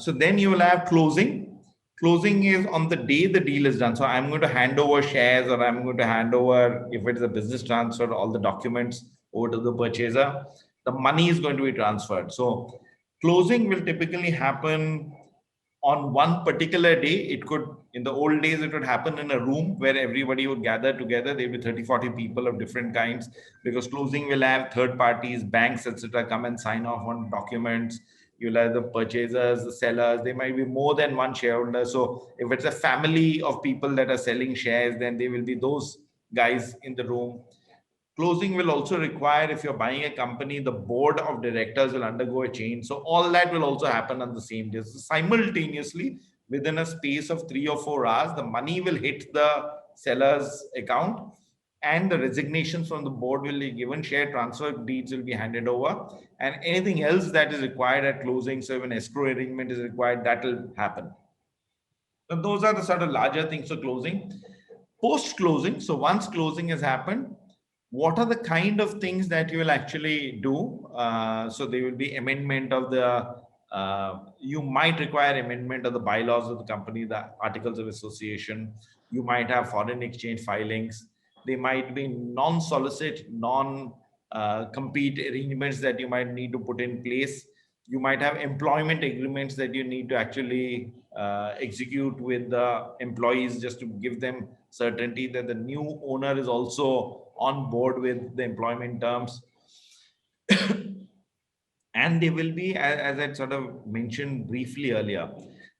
So then you will have closing. Closing is on the day the deal is done. So I'm going to hand over shares, or I'm going to hand over, if it is a business transfer, all the documents over to the purchaser. The money is going to be transferred. So closing will typically happen on one particular day. It could, in the old days, it would happen in a room where everybody would gather together. There will be 30, 40 people of different kinds, because closing will have third parties, banks, etc., come and sign off on documents. You'll have the purchasers, the sellers. There might be more than one shareholder. So if it's a family of people that are selling shares, then there will be those guys in the room. Closing will also require, if you're buying a company, the board of directors will undergo a change. So all that will also happen on the same day. So simultaneously, within a space of 3 or 4 hours, the money will hit the seller's account, and the resignations from the board will be given, share transfer deeds will be handed over, and anything else that is required at closing, so if an escrow arrangement is required, that will happen. So those are the sort of larger things for closing. Post closing, so once closing has happened, what are the kind of things that you will actually do? So there will be amendment of the, you might require amendment of the bylaws of the company, the articles of association. You might have foreign exchange filings. There might be non-solicit, non-compete arrangements that you might need to put in place. You might have employment agreements that you need to actually execute with the employees, just to give them certainty that the new owner is also on board with the employment terms. And there will be, as I sort of mentioned briefly earlier,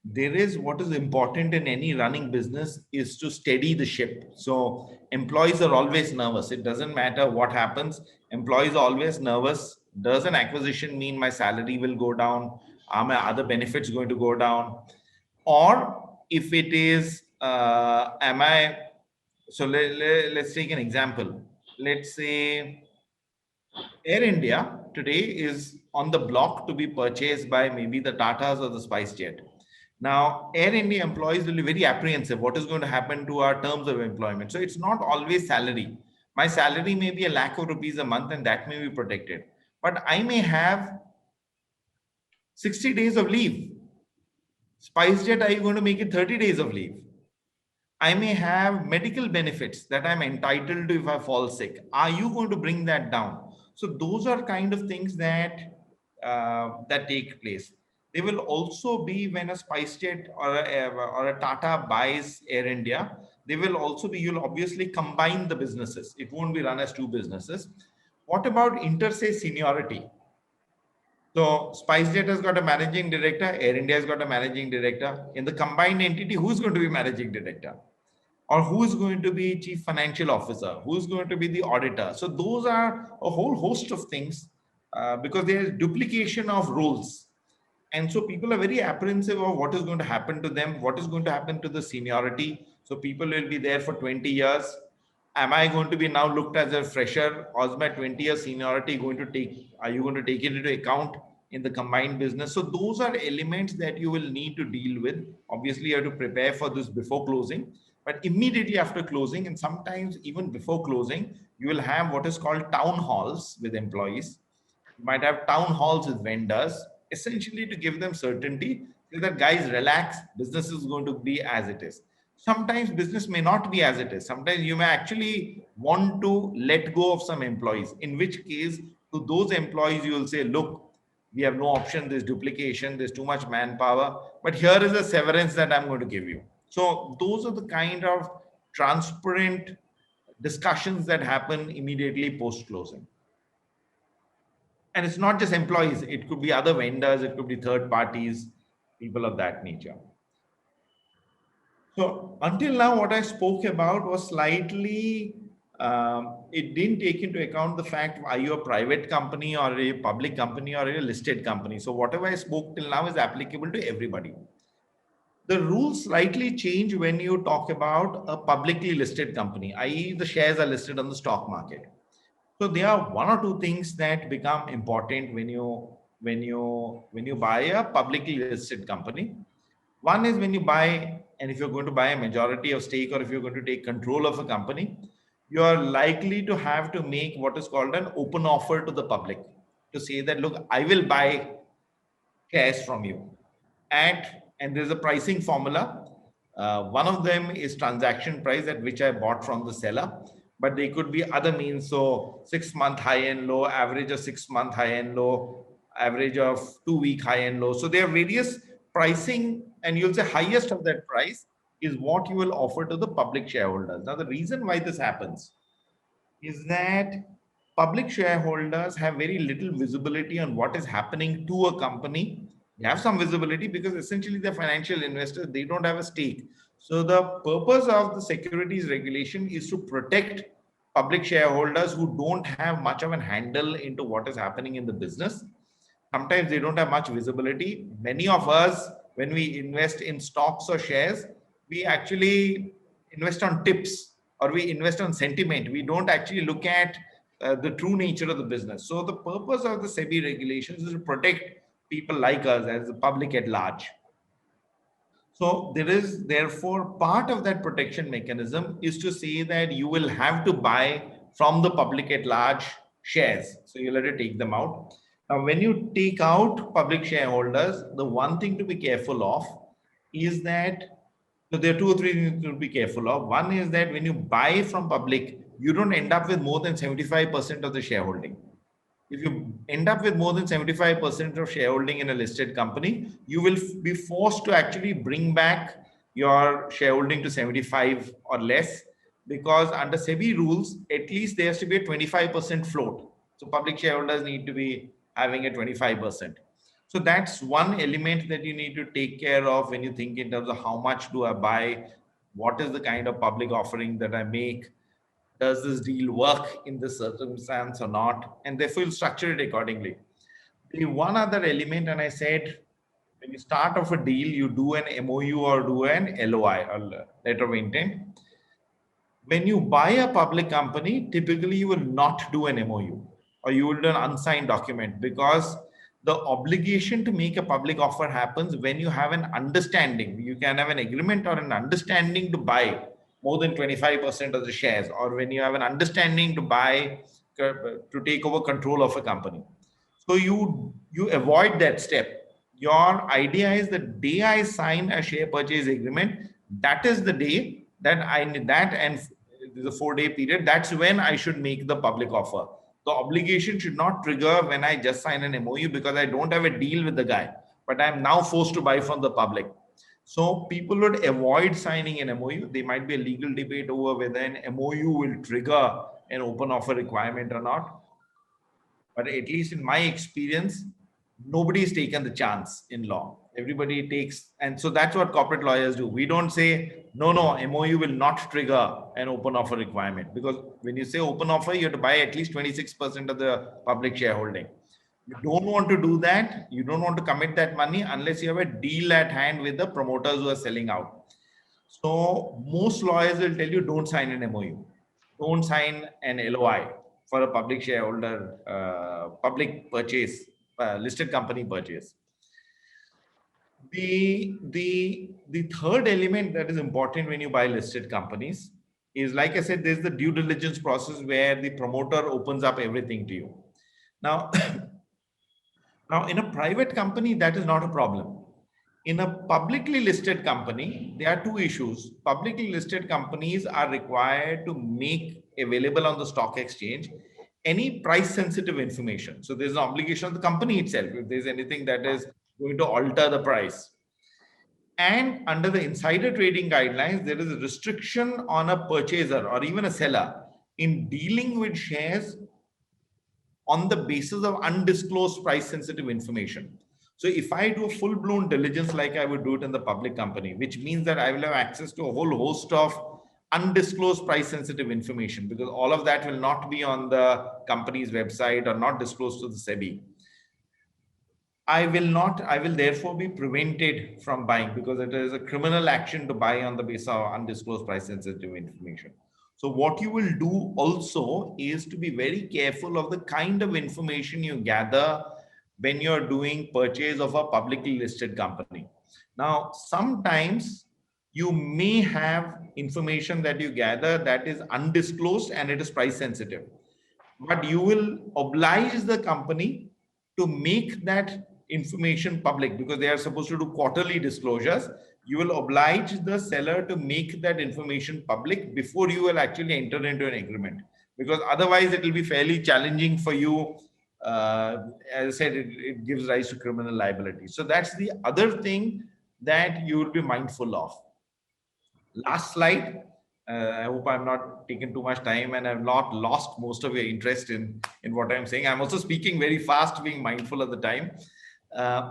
there is, what is important in any running business is to steady the ship. So employees are always nervous. It doesn't matter what happens. Employees are always nervous. Does an acquisition mean my salary will go down? Are my other benefits going to go down? Or if it is, am I, so let's take an example. Let's say Air India today is on the block to be purchased by maybe the Tatas or the SpiceJet. Now, Air India employees will be very apprehensive. What is going to happen to our terms of employment? So it's not always salary. My salary may be ₹1,00,000 a month, and that may be protected. But I may have 60 days of leave. SpiceJet, are you going to make it 30 days of leave? I may have medical benefits that I'm entitled to if I fall sick. Are you going to bring that down? So those are kind of things that that take place. They will also be when a SpiceJet or a Tata buys Air India. They will also be, you'll obviously combine the businesses. It won't be run as two businesses. What about inter-se seniority? So SpiceJet has got a managing director, Air India has got a managing director. In the combined entity, who's going to be managing director? Or who's going to be chief financial officer? Who's going to be the auditor? So those are a whole host of things, because there is duplication of roles. And so people are very apprehensive of what is going to happen to them, what is going to happen to the seniority. So people will be there for 20 years. Am I going to be now looked as a fresher, or is my 20-year seniority going to take, are you going to take it into account in the combined business? So those are elements that you will need to deal with. Obviously, you have to prepare for this before closing, but immediately after closing, and sometimes even before closing, you will have what is called town halls with employees. You might have town halls with vendors, essentially to give them certainty so that guys relax, business is going to be as it is. Sometimes business may not be as it is. Sometimes you may actually want to let go of some employees, in which case to those employees you will say, look, we have no option, there's duplication, there's too much manpower, but here is a severance that I'm going to give you. So those are the kind of transparent discussions that happen immediately post closing. And it's not just employees, it could be other vendors, it could be third parties, people of that nature. So until now, what I spoke about was slightly, it didn't take into account the fact, are you a private company or a public company or a listed company? So whatever I spoke till now is applicable to everybody. The rules slightly change when you talk about a publicly listed company, i.e. the shares are listed on the stock market. So there are one or two things that become important when you buy a publicly listed company. One is when you buy and if you're going to buy a majority of stake, or if you're going to take control of a company, you are likely to have to make what is called an open offer to the public to say that, look, I will buy shares from you. And there's a pricing formula. One of them is transaction price at which I bought from the seller, but they could be other means. So 6-month high and low, average of 6-month high and low, average of 2-week high and low. So there are various pricing, and you'll say highest of that price is what you will offer to the public shareholders. Now, the reason why this happens is that public shareholders have very little visibility on what is happening to a company. They have some visibility because essentially they're financial investors, they don't have a stake. So the purpose of the securities regulation is to protect public shareholders who don't have much of a handle into what is happening in the business. Sometimes they don't have much visibility. Many of us, when we invest in stocks or shares, we actually invest on tips, or we invest on sentiment. We don't actually look at the true nature of the business. So the purpose of the SEBI regulations is to protect people like us as the public at large. So there is therefore part of that protection mechanism is to say that you will have to buy from the public at large shares. So you'll have to take them out. Now, when you take out public shareholders, the one thing to be careful of is that, so there are 2 or 3 things to be careful of. One is that when you buy from public, you don't end up with more than 75% of the shareholding. If you end up with more than 75% of shareholding in a listed company, you will be forced to actually bring back your shareholding to 75 or less, because under SEBI rules, at least there has to be a 25% float. So public shareholders need to be having a 25%. So that's one element that you need to take care of when you think in terms of how much do I buy, what is the kind of public offering that I make, does this deal work in this circumstance or not, and therefore you'll structure it accordingly. The one other element, and I said, when you start off a deal, you do an MOU or do an LOI, or letter of intent. When you buy a public company, typically you will not do an MOU, or you will do an unsigned document, because the obligation to make a public offer happens when you have an understanding. You can have an agreement or an understanding to buy more than 25% of the shares, or when you have an understanding to buy, to take over control of a company. So you avoid that step. Your idea is the day I sign a share purchase agreement, that is the day that I need that, and there's a 4-day period. That's when I should make the public offer. The obligation should not trigger when I just sign an MOU, because I don't have a deal with the guy, but I'm now forced to buy from the public. So people would avoid signing an MOU. There might be a legal debate over whether an MOU will trigger an open offer requirement or not. But at least in my experience, nobody's taken the chance in law. Everybody takes, and so that's what corporate lawyers do. We don't say, no, MOU will not trigger an open offer requirement, because when you say open offer, you have to buy at least 26% of the public shareholding. You don't want to do that. You don't want to commit that money unless you have a deal at hand with the promoters who are selling out. So most lawyers will tell you, don't sign an MOU, don't sign an LOI for a public shareholder, public purchase, listed company purchase. The third element that is important when you buy listed companies is, like I said, there's the due diligence process where the promoter opens up everything to you. Now, now in a private company, that is not a problem. In a publicly listed company, there are 2 issues. Publicly listed companies are required to make available on the stock exchange any price sensitive information. So there's an obligation of the company itself if there's anything that is going to alter the price. And under the insider trading guidelines, there is a restriction on a purchaser or even a seller in dealing with shares on the basis of undisclosed price sensitive information. So if I do a full-blown diligence like I would do it in the public company, which means that I will have access to a whole host of undisclosed price sensitive information, because all of that will not be on the company's website or not disclosed to the SEBI. I will therefore be prevented from buying, because it is a criminal action to buy on the basis of undisclosed price sensitive information. So what you will do also is to be very careful of the kind of information you gather when you're doing purchase of a publicly listed company. Now, sometimes you may have information that you gather that is undisclosed and it is price sensitive. But you will oblige the company to make that information public because they are supposed to do quarterly disclosures. You will oblige the seller to make that information public before you will actually enter into an agreement, because otherwise it will be fairly challenging for you. As I said, it gives rise to criminal liability. So that's the other thing that you will be mindful of. Last slide. I hope I'm not taking too much time and I've not lost most of your interest in what I'm saying. I'm also speaking very fast, being mindful of the time.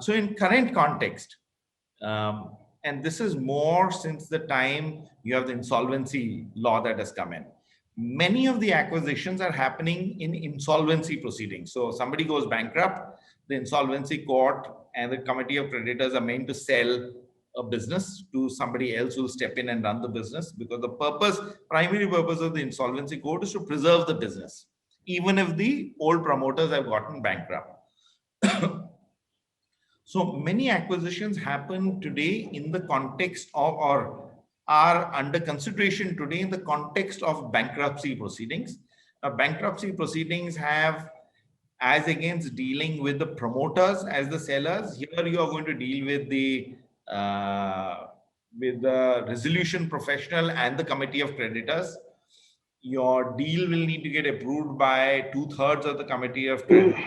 So in current context, and this is more since the time you have the insolvency law that has come in. Many of the acquisitions are happening in insolvency proceedings. So somebody goes bankrupt, the insolvency court and the committee of creditors are meant to sell a business to somebody else who will step in and run the business, because the primary purpose of the insolvency court is to preserve the business, even if the old promoters have gotten bankrupt. So many acquisitions happen today in the context of, or are under consideration today in the context of bankruptcy proceedings. Now, bankruptcy proceedings have, as against dealing with the promoters as the sellers, here you are going to deal with the resolution professional and the committee of creditors. Your deal will need to get approved by 2/3 of the committee of creditors.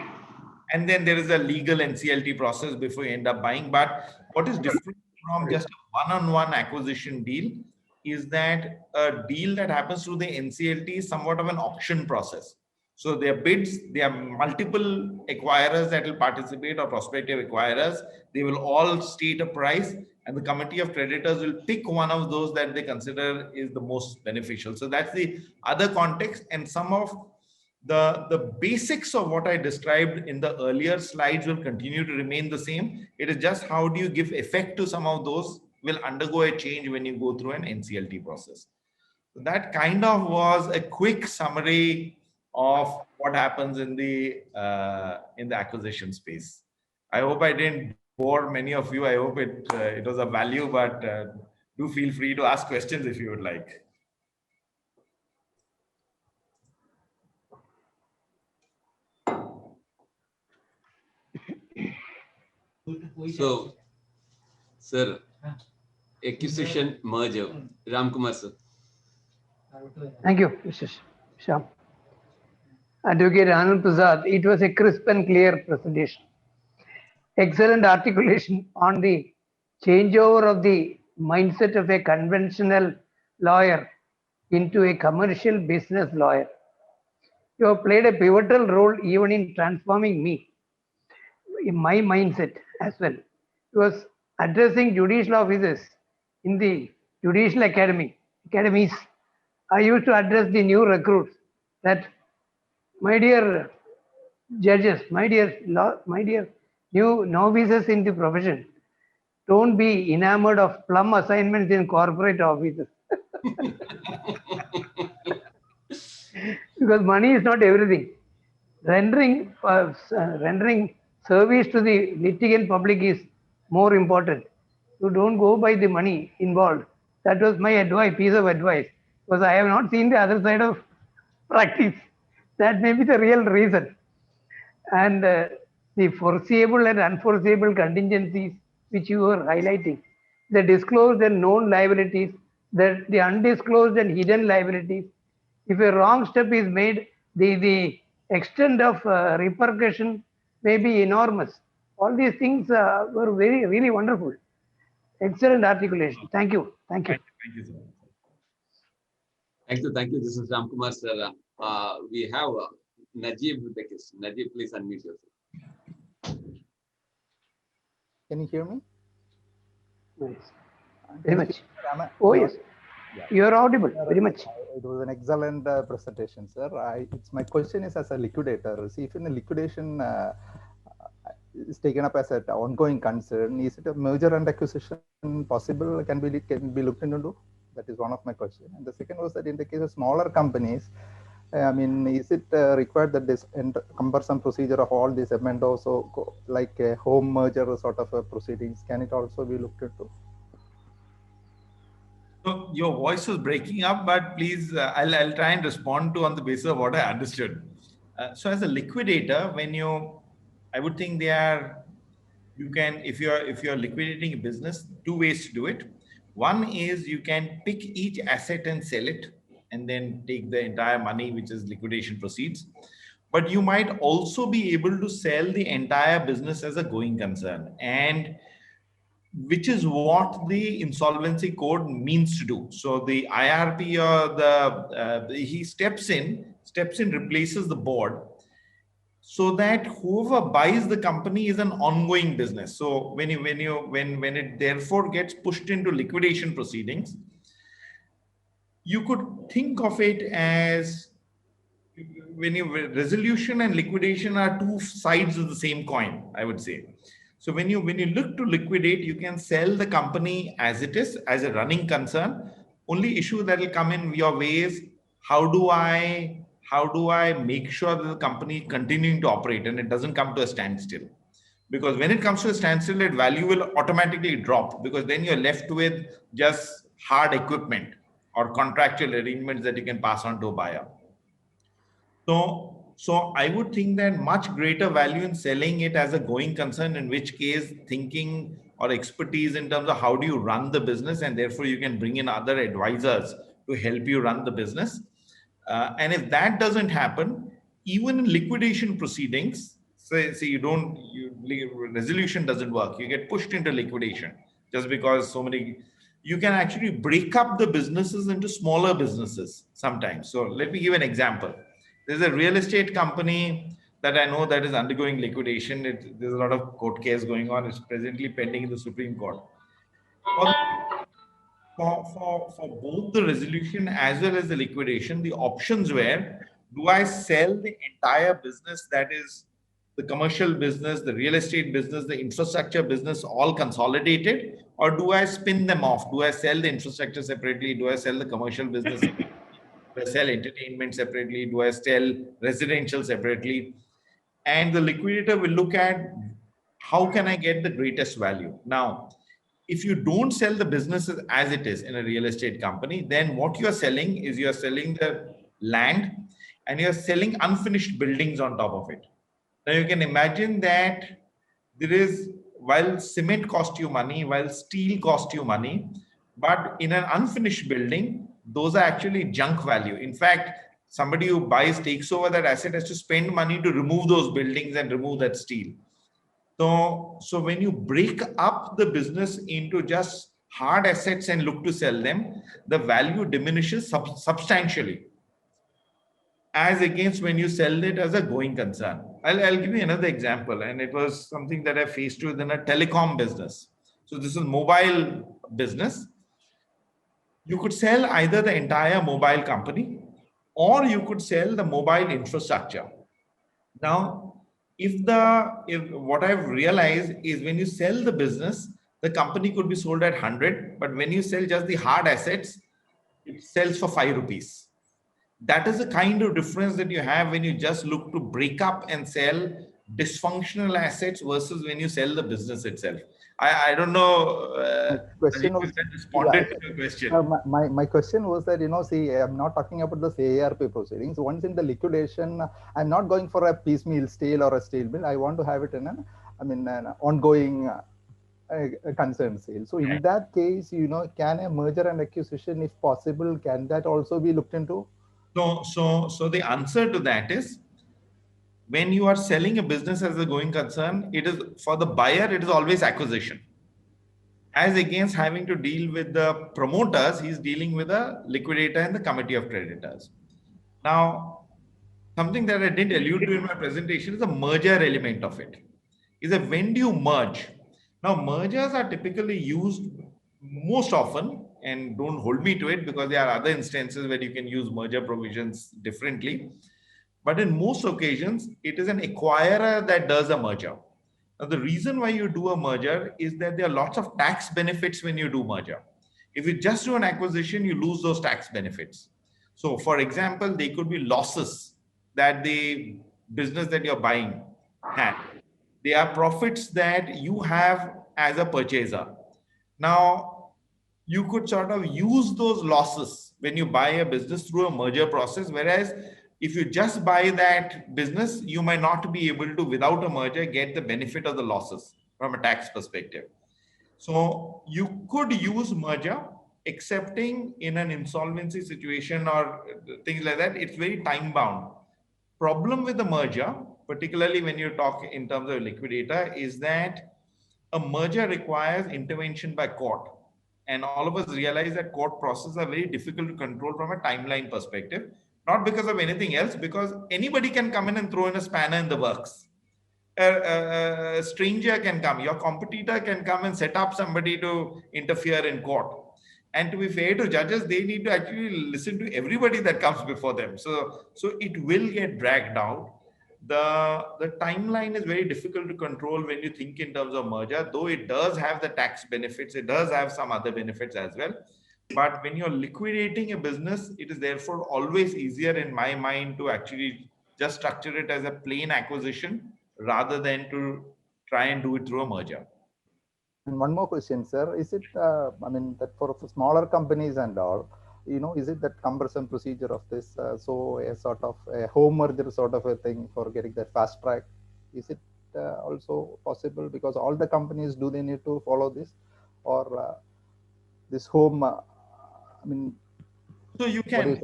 And then there is a legal NCLT process before you end up buying. But what is different from just a one-on-one acquisition deal is that a deal that happens through the NCLT is somewhat of an auction process. So there are bids, there are multiple acquirers that will participate or prospective acquirers. They will all state a price and the committee of creditors will pick one of those that they consider is the most beneficial. So that's the other context, and some of the basics of what I described in the earlier slides will continue to remain the same. It is just how do you give effect to some of those will undergo a change when you go through an NCLT process. So that kind of was a quick summary of what happens in the acquisition space. I hope I didn't bore many of you. I hope it was of value, but do feel free to ask questions if you would like. So, sir, acquisition merger, Ramkumar sir. Thank you, Mr. Shyam. Advocate Anand Prasad, it was a crisp and clear presentation. Excellent articulation on the changeover of the mindset of a conventional lawyer into a commercial business lawyer. You have played a pivotal role even in transforming me, in my mindset as well. It was addressing judicial officers in the judicial academies. I used to address the new recruits that, my dear judges, my dear new novices in the profession, don't be enamored of plum assignments in corporate offices. Because money is not everything. Rendering service to the litigant public is more important. So don't go by the money involved. That was my piece of advice, because I have not seen the other side of practice. That may be the real reason. And the foreseeable and unforeseeable contingencies which you were highlighting, the disclosed and known liabilities, the undisclosed and hidden liabilities. If a wrong step is made, the extent of repercussion may be enormous. All these things were really wonderful. Excellent articulation. Thank you. Thank you. Thank you so much. Thank you. This is Ramkumar sir. We have Najib with the question. Najib, please unmute yourself. Can you hear me? Nice. Very much. Am Oh, yes. Yeah. You are audible. Very much. It was an excellent presentation, sir. My question is as a liquidator. See, if in a liquidation is taken up as an ongoing concern, is it a merger and acquisition possible? Can be looked into? That is one of my questions. And the second was that in the case of smaller companies, I mean, is it required that this cumbersome procedure of all these amendments, so like a home merger sort of a proceedings, can it also be looked into? So your voice was breaking up, but please, I'll try and respond to on the basis of what I understood. So as a liquidator, I would think you can, if you're liquidating a business, two ways to do it. One is you can pick each asset and sell it, and then take the entire money, which is liquidation proceeds. But you might also be able to sell the entire business as a going concern, and which is what the insolvency code means to do. So the IRP or he steps in, replaces the board, so that whoever buys the company is an ongoing business. So when it therefore gets pushed into liquidation proceedings, you could think of it as, resolution and liquidation are two sides of the same coin, I would say. So when you look to liquidate, you can sell the company as it is, as a running concern. Only issue that will come in your way is, how do I make sure that the company is continuing to operate and it doesn't come to a standstill? Because when it comes to a standstill, its value will automatically drop, because then you're left with just hard equipment or contractual arrangements that you can pass on to a buyer. So I would think that much greater value in selling it as a going concern, in which case thinking or expertise in terms of how do you run the business, and therefore you can bring in other advisors to help you run the business. And if that doesn't happen, even in liquidation proceedings, say resolution doesn't work, you get pushed into liquidation just because you can actually break up the businesses into smaller businesses sometimes. So let me give an example. There's a real estate company that I know that is undergoing liquidation. There's a lot of court case going on. It's presently pending in the Supreme Court. For both the resolution as well as the liquidation, the options were, do I sell the entire business, that is the commercial business, the real estate business, the infrastructure business, all consolidated, or do I spin them off? Do I sell the infrastructure separately? Do I sell the commercial business separately? Do I sell entertainment separately? Do I sell residential separately? And the liquidator will look at, how can I get the greatest value? Now, if you don't sell the businesses as it is in a real estate company, then what you're selling is you're selling the land and you're selling unfinished buildings on top of it. Now you can imagine that while cement cost you money, while steel cost you money, but in an unfinished building, those are actually junk value. In fact, somebody who takes over that asset has to spend money to remove those buildings and remove that steel. So when you break up the business into just hard assets and look to sell them, the value diminishes substantially, as against when you sell it as a going concern. I'll give you another example, and it was something that I faced with in a telecom business. So this is mobile business. You could sell either the entire mobile company, or you could sell the mobile infrastructure. Now, if what I've realized is, when you sell the business, the company could be sold at 100, but when you sell just the hard assets, it sells for 5 rupees. That is the kind of difference that you have when you just look to break up and sell dysfunctional assets versus when you sell the business itself. I don't know. Question was, responded to your question. My question was that, I'm not talking about the ARP proceedings. Once in the liquidation, I'm not going for a piecemeal sale or a stale bill. I want to have it in an ongoing concern sale. So in that case, can a merger and acquisition, if possible, can that also be looked into? So the answer to that is, when you are selling a business as a going concern, it is, for the buyer, it is always acquisition. As against having to deal with the promoters, he's dealing with a liquidator and the committee of creditors. Now, something that I didn't allude to in my presentation is the merger element of it. Is that when do you merge? Now, mergers are typically used most often, and don't hold me to it, because there are other instances where you can use merger provisions differently. But in most occasions, it is an acquirer that does a merger. Now, the reason why you do a merger is that there are lots of tax benefits when you do merger. If you just do an acquisition, you lose those tax benefits. So, for example, there could be losses that the business that you're buying had. They are profits that you have as a purchaser. Now, you could sort of use those losses when you buy a business through a merger process. Whereas if you just buy that business, you might not be able to, without a merger, get the benefit of the losses from a tax perspective. So you could use merger, excepting in an insolvency situation or things like that. It's very time bound. Problem with the merger, particularly when you talk in terms of liquidator, is that a merger requires intervention by court. And all of us realize that court processes are very difficult to control from a timeline perspective, not because of anything else, because anybody can come in and throw in a spanner in the works. A stranger can come, your competitor can come and set up somebody to interfere in court. And to be fair to judges, they need to actually listen to everybody that comes before them. So it will get dragged out. The timeline is very difficult to control when you think in terms of merger, though it does have the tax benefits, it does have some other benefits as well. But when you're liquidating a business, it is therefore always easier in my mind to actually just structure it as a plain acquisition rather than to try and do it through a merger. And one more question, sir. Is it, I mean, that for smaller companies and all, is it that cumbersome procedure of this? So a sort of a home merger sort of a thing for getting that fast track? Is it also possible? Because all the companies, do they need to follow this? Or this home, I mean. So you can,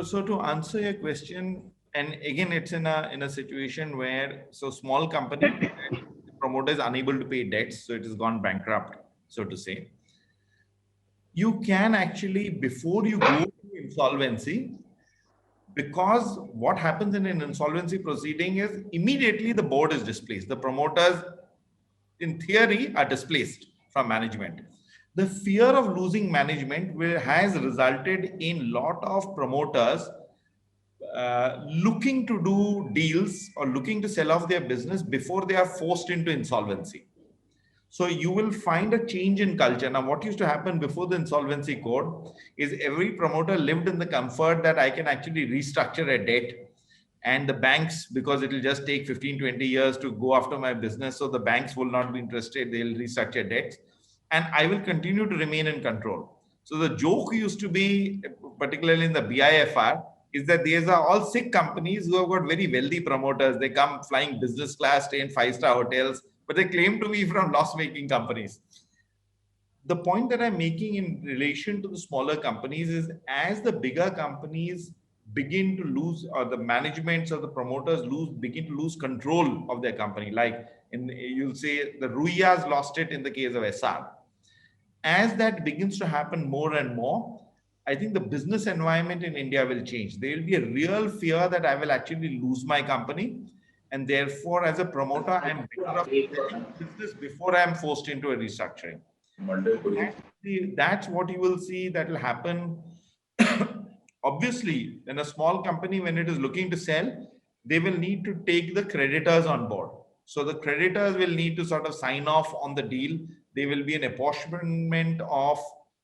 so to answer your question, and again, it's in a situation where, so small company, the promoter is unable to pay debts, so it has gone bankrupt, so to say. You can actually, before you go to insolvency, because what happens in an insolvency proceeding is immediately the board is displaced. The promoters, in theory, are displaced from management. The fear of losing management has resulted in a lot of promoters looking to do deals or looking to sell off their business before they are forced into insolvency. So you will find a change in culture. Now, what used to happen before the insolvency code is every promoter lived in the comfort that I can actually restructure a debt, and the banks, because it will just take 15, 20 years to go after my business, so the banks will not be interested, they'll restructure debts, and I will continue to remain in control. So the joke used to be, particularly in the BIFR, is that these are all sick companies who have got very wealthy promoters. They come flying business class, stay in 5-star hotels, but they claim to be from loss-making companies. The point that I'm making in relation to the smaller companies is, as the bigger companies begin to lose, or the managements or the promoters begin to lose control of their company, like you'll say the Ruiyas lost it in the case of SR. As that begins to happen more and more, I think the business environment in India will change. There will be a real fear that I will actually lose my company. And therefore, as a promoter, I'm better off selling business before I'm forced into a restructuring. That's what you will see that will happen. Obviously, in a small company, when it is looking to sell, they will need to take the creditors on board. So the creditors will need to sort of sign off on the deal. There will be an apportionment of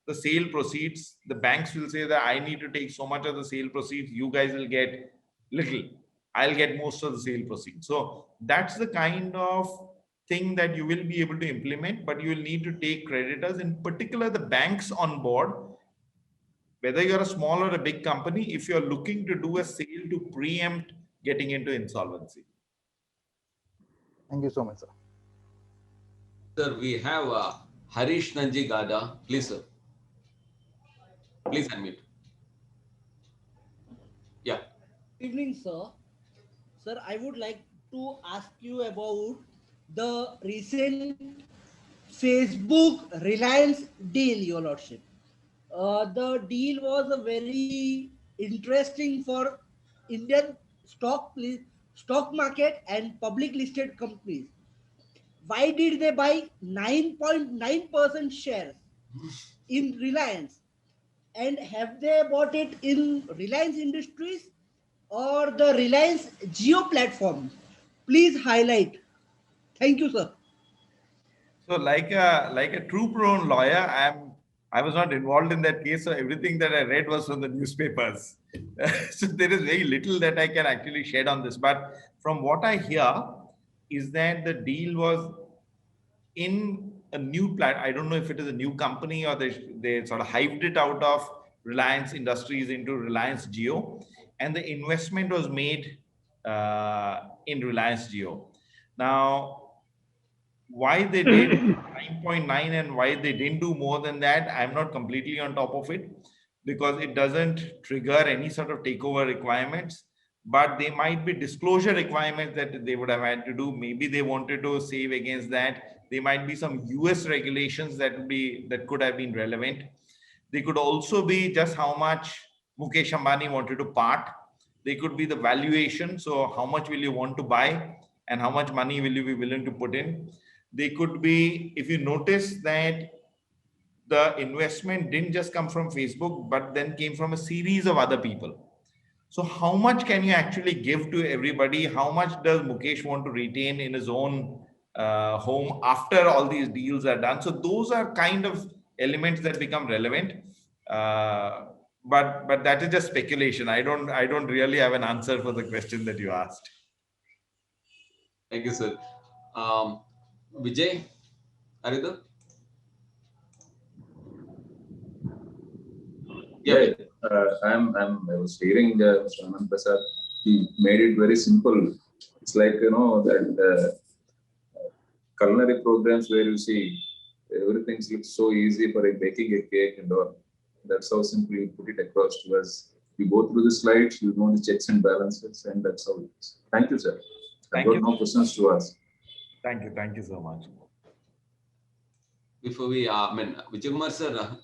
the sale proceeds. The banks will say that I need to take so much of the sale proceeds. You guys will get little. I'll get most of the sale proceeds. So that's the kind of thing that you will be able to implement, but you will need to take creditors, in particular the banks, on board. Whether you're a small or a big company, if you're looking to do a sale to preempt getting into insolvency. Thank you so much, sir. Sir, we have Harish Nanjigada. Please, sir. Please unmute. Yeah. Good evening, sir. Sir, I would like to ask you about the recent Facebook Reliance deal, Your Lordship. The deal was a very interesting for Indian stock market and public listed companies. Why did they buy 9.9% shares in Reliance? And have they bought it in Reliance Industries or the Reliance Jio platform? Please highlight. Thank you, sir. So like a true pro lawyer, I was not involved in that case, so everything that I read was from the newspapers. So there is very little that I can actually shed on this. But from what I hear is that the deal was in a new I don't know if it is a new company or they sort of hyped it out of Reliance Industries into Reliance Jio, and the investment was made in Reliance Jio. Now, why they did 9.9 and why they didn't do more than that, I'm not completely on top of it, because it doesn't trigger any sort of takeover requirements, but there might be disclosure requirements that they would have had to do. Maybe they wanted to save against that. There might be some US regulations that could have been relevant. They could also be just how much Mukesh Ambani wanted to part. They could be the valuation. So how much will you want to buy and how much money will you be willing to put in? They could be, if you notice that the investment didn't just come from Facebook, but then came from a series of other people. So how much can you actually give to everybody? How much does Mukesh want to retain in his own home after all these deals are done? So those are kind of elements that become relevant. But that is just speculation. I don't really have an answer for the question that you asked. Thank you, sir. Vijay, are you there? Yeah, I was hearing Mr. Anand Prasad. He made it very simple. It's like, that culinary programs where you see everything looks so easy for baking a cake and all. That's how simply you put it across to us. You go through the slides, you know the checks and balances, and that's how it is. Thank you, sir. I've got no questions to ask. Thank you so much. Before we, Vijay Kumar sir.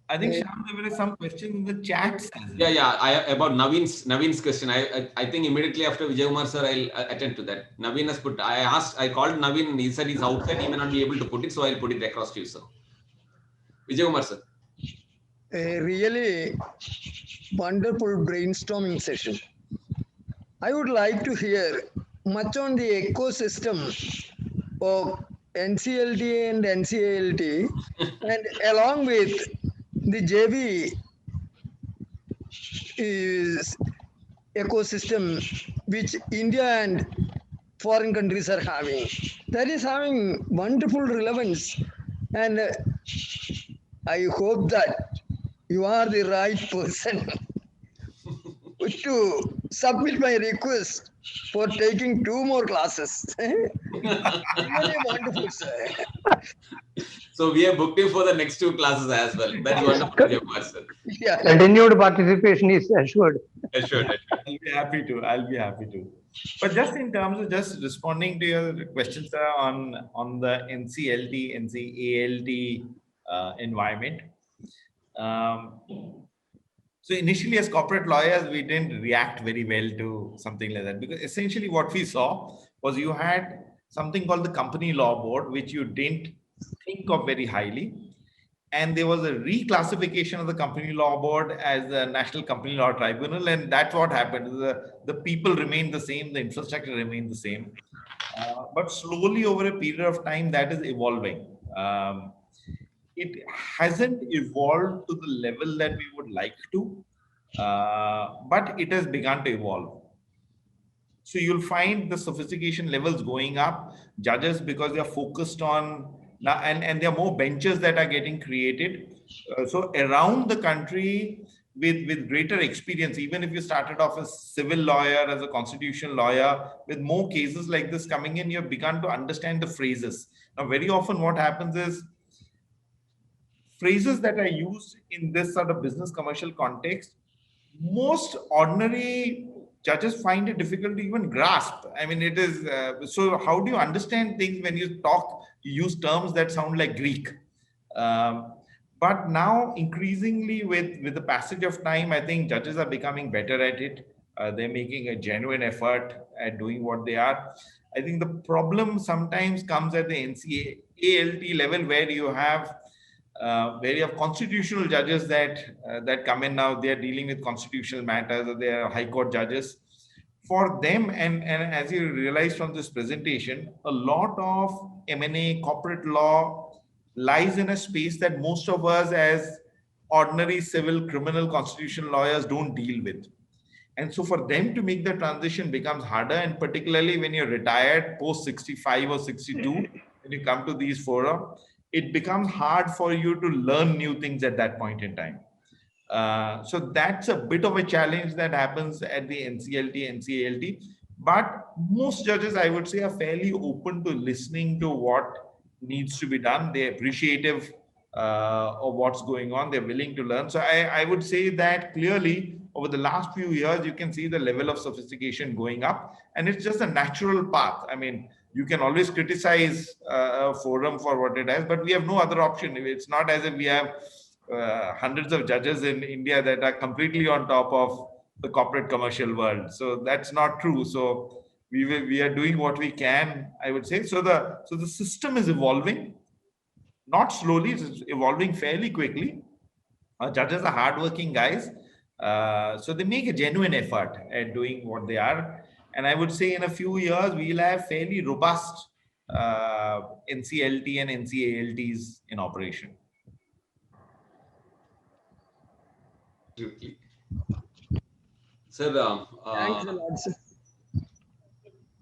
I think Shyam, there were some questions in the chat. Yeah. About Naveen's question. I think immediately after Vijay Kumar sir, I'll attend to that. Naveen has put. I called Naveen. He said he's outside. He may not be able to put it, so I'll put it across to you, sir. Vijay Kumar sir. A really wonderful brainstorming session. I would like to hear much on the ecosystem of NCLT and NCALT, and along with the JV is ecosystem which India and foreign countries are having. That is having wonderful relevance, and I hope that you are the right person to submit my request for taking 2 more classes. Really wonderful, sir. So we have booked you for the next 2 classes as well. That's wonderful, Vijay Kumar sir. Yeah. Continued participation is assured. Assured. I'll be happy to. But just in terms of just responding to your questions, sir, on the NCLT, NCALT environment. So initially, as corporate lawyers, we didn't react very well to something like that, because essentially what we saw was you had something called the Company Law Board, which you didn't think of very highly. And there was a reclassification of the Company Law Board as the National Company Law Tribunal. And that's what happened. The people remained the same, the infrastructure remained the same. But slowly over a period of time, that is evolving. It hasn't evolved to the level that we would like to, but it has begun to evolve. So you'll find the sophistication levels going up. Judges, because they are focused on now, and there are more benches that are getting created. So around the country, with greater experience, even if you started off as civil lawyer, as a constitutional lawyer, with more cases like this coming in, you've begun to understand the phrases. Now, very often what happens is, phrases that are used in this sort of business commercial context, most ordinary judges find it difficult to even grasp. I mean, it is, so how do you understand things when you use terms that sound like Greek? But now increasingly with the passage of time, I think judges are becoming better at it. They're making a genuine effort at doing what they are. I think the problem sometimes comes at the NCALT level, where you have constitutional judges that come in now. They are dealing with constitutional matters, or they are high court judges. For them, and as you realize from this presentation, a lot of M&A corporate law lies in a space that most of us as ordinary civil criminal constitutional lawyers don't deal with. And so for them to make the transition becomes harder, and particularly when you're retired post 65 or 62, when you come to these fora, it becomes hard for you to learn new things at that point in time. So that's a bit of a challenge that happens at the NCLT, NCALT. But most judges, I would say, are fairly open to listening to what needs to be done. They're appreciative of what's going on. They're willing to learn. So I would say that clearly over the last few years, you can see the level of sophistication going up, and it's just a natural path. I mean, you can always criticize a forum for what it has, but we have no other option. It's not as if we have hundreds of judges in India that are completely on top of the corporate commercial world. So that's not true. So we are doing what we can, I would say. So the system is evolving, not slowly, it's evolving fairly quickly. Our judges are hardworking guys. So they make a genuine effort at doing what they are. And I would say in a few years, we'll have fairly robust NCLT and NCALTs in operation. Absolutely. Sir, Thanks a lot, sir.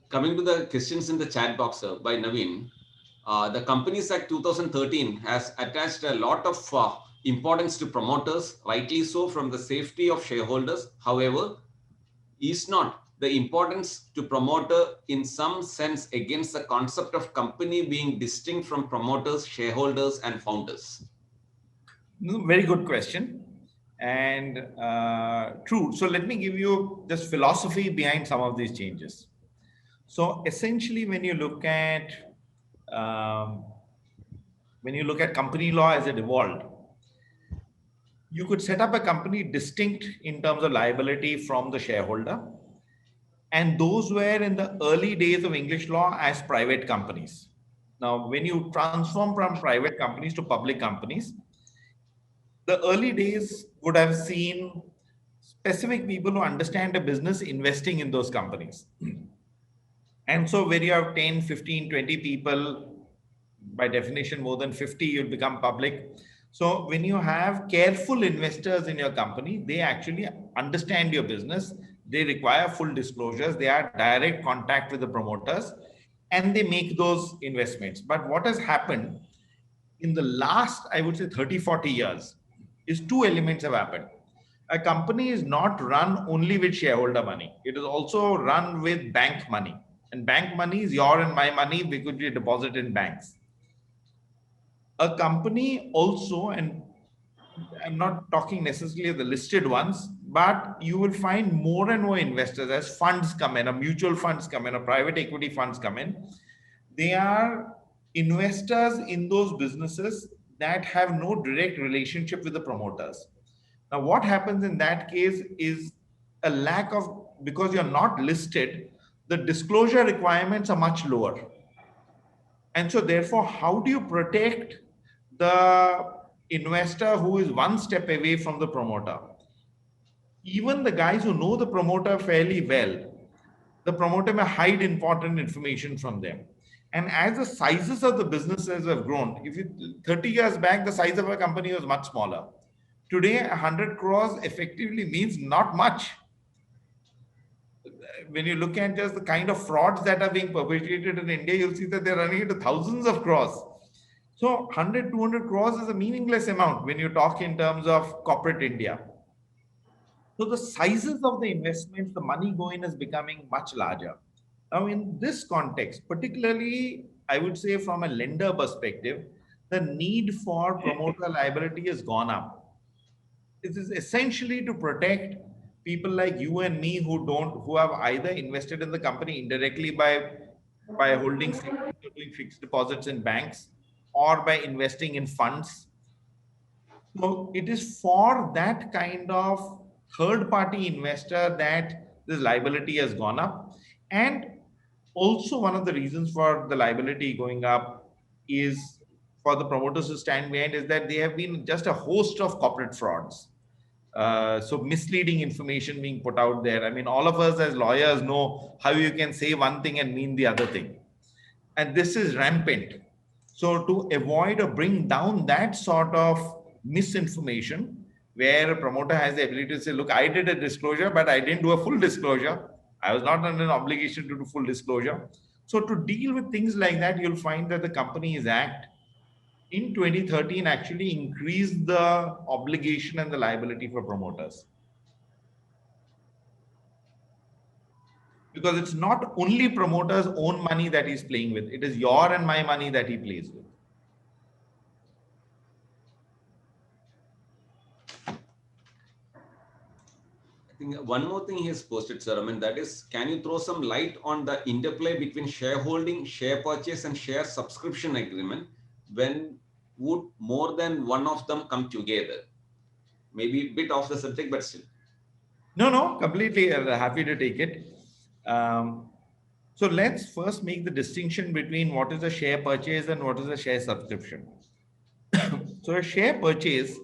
coming to the questions in the chat box, sir, by Naveen, the Companies Act 2013 has attached a lot of importance to promoters, rightly so, from the safety of shareholders. However, is not the importance to promoter in some sense against the concept of company being distinct from promoters, shareholders, and founders? Very good question. And true. So let me give you just philosophy behind some of these changes. So essentially, when you look at company law as it evolved, you could set up a company distinct in terms of liability from the shareholder. And those were in the early days of English law as private companies. Now, when you transform from private companies to public companies, the early days would have seen specific people who understand the business investing in those companies. And so when you have 10, 15, 20 people, by definition, more than 50, you'll become public. So when you have careful investors in your company, they actually understand your business. They require full disclosures. They are direct contact with the promoters, and they make those investments. But what has happened in the last, I would say 30, 40 years, is two elements have happened. A company is not run only with shareholder money. It is also run with bank money. And bank money is your and my money because we deposit in banks. A company also, and I'm not talking necessarily of the listed ones, but you will find more and more investors as funds come in, or mutual funds come in, or private equity funds come in. They are investors in those businesses that have no direct relationship with the promoters. Now, what happens in that case is a lack of, because you're not listed, the disclosure requirements are much lower. And so therefore, how do you protect the investor who is one step away from the promoter? Even the guys who know the promoter fairly well, the promoter may hide important information from them. And as the sizes of the businesses have grown, if you 30 years back, the size of a company was much smaller. Today, 100 crores effectively means not much. When you look at just the kind of frauds that are being perpetrated in India, you'll see that they're running into thousands of crores. So 100, 200 crores is a meaningless amount when you talk in terms of corporate India. So the sizes of the investments, the money going is becoming much larger. Now, in this context, particularly, I would say from a lender perspective, the need for promoter liability has gone up. It is essentially to protect people like you and me who have either invested in the company indirectly by holding doing fixed deposits in banks or by investing in funds. So it is for that kind of third-party investor that this liability has gone up. And also one of the reasons for the liability going up is for the promoters to stand behind is that there have been just a host of corporate frauds. So misleading information being put out there. I mean, all of us as lawyers know how you can say one thing and mean the other thing. And this is rampant. So to avoid or bring down that sort of misinformation, where a promoter has the ability to say, look, I did a disclosure, but I didn't do a full disclosure. I was not under an obligation to do full disclosure. So to deal with things like that, you'll find that the Companies Act in 2013 actually increased the obligation and the liability for promoters. Because it's not only promoters' own money that he's playing with, it is your and my money that he plays with. I think one more thing he has posted, sir. I mean, that is, can you throw some light on the interplay between shareholding, share purchase, and share subscription agreement? When would more than one of them come together? Maybe a bit off the subject, but still. No, completely happy to take it. So let's first make the distinction between what is a share purchase and what is a share subscription. So a share purchase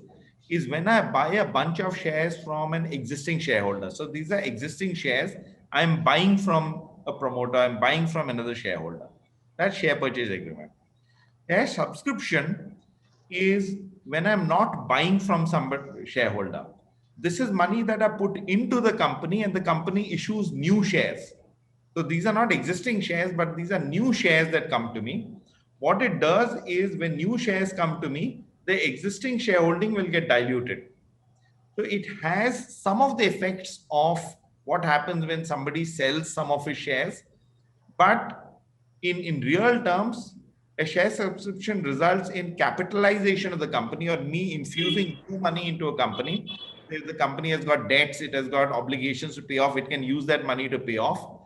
is when I buy a bunch of shares from an existing shareholder. So these are existing shares I'm buying from a promoter, I'm buying from another shareholder. That's share purchase agreement. Share subscription is when I'm not buying from somebody shareholder. This is money that I put into the company and the company issues new shares. So these are not existing shares, but these are new shares that come to me. What it does is when new shares come to me, the existing shareholding will get diluted. So it has some of the effects of what happens when somebody sells some of his shares. But in real terms, a share subscription results in capitalization of the company or me infusing new money into a company. If the company has got debts, it has got obligations to pay off, it can use that money to pay off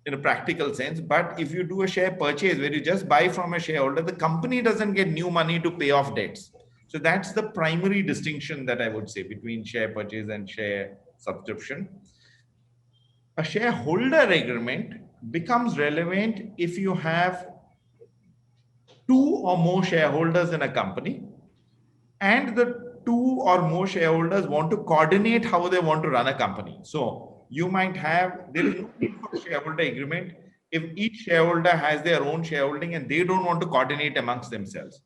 in a practical sense. But if you do a share purchase where you just buy from a shareholder, the company doesn't get new money to pay off debts. So that's the primary distinction that I would say between share purchase and share subscription. A shareholder agreement becomes relevant if you have two or more shareholders in a company and the two or more shareholders want to coordinate how they want to run a company. So you might have, there is no need for shareholder agreement if each shareholder has their own shareholding and they don't want to coordinate amongst themselves.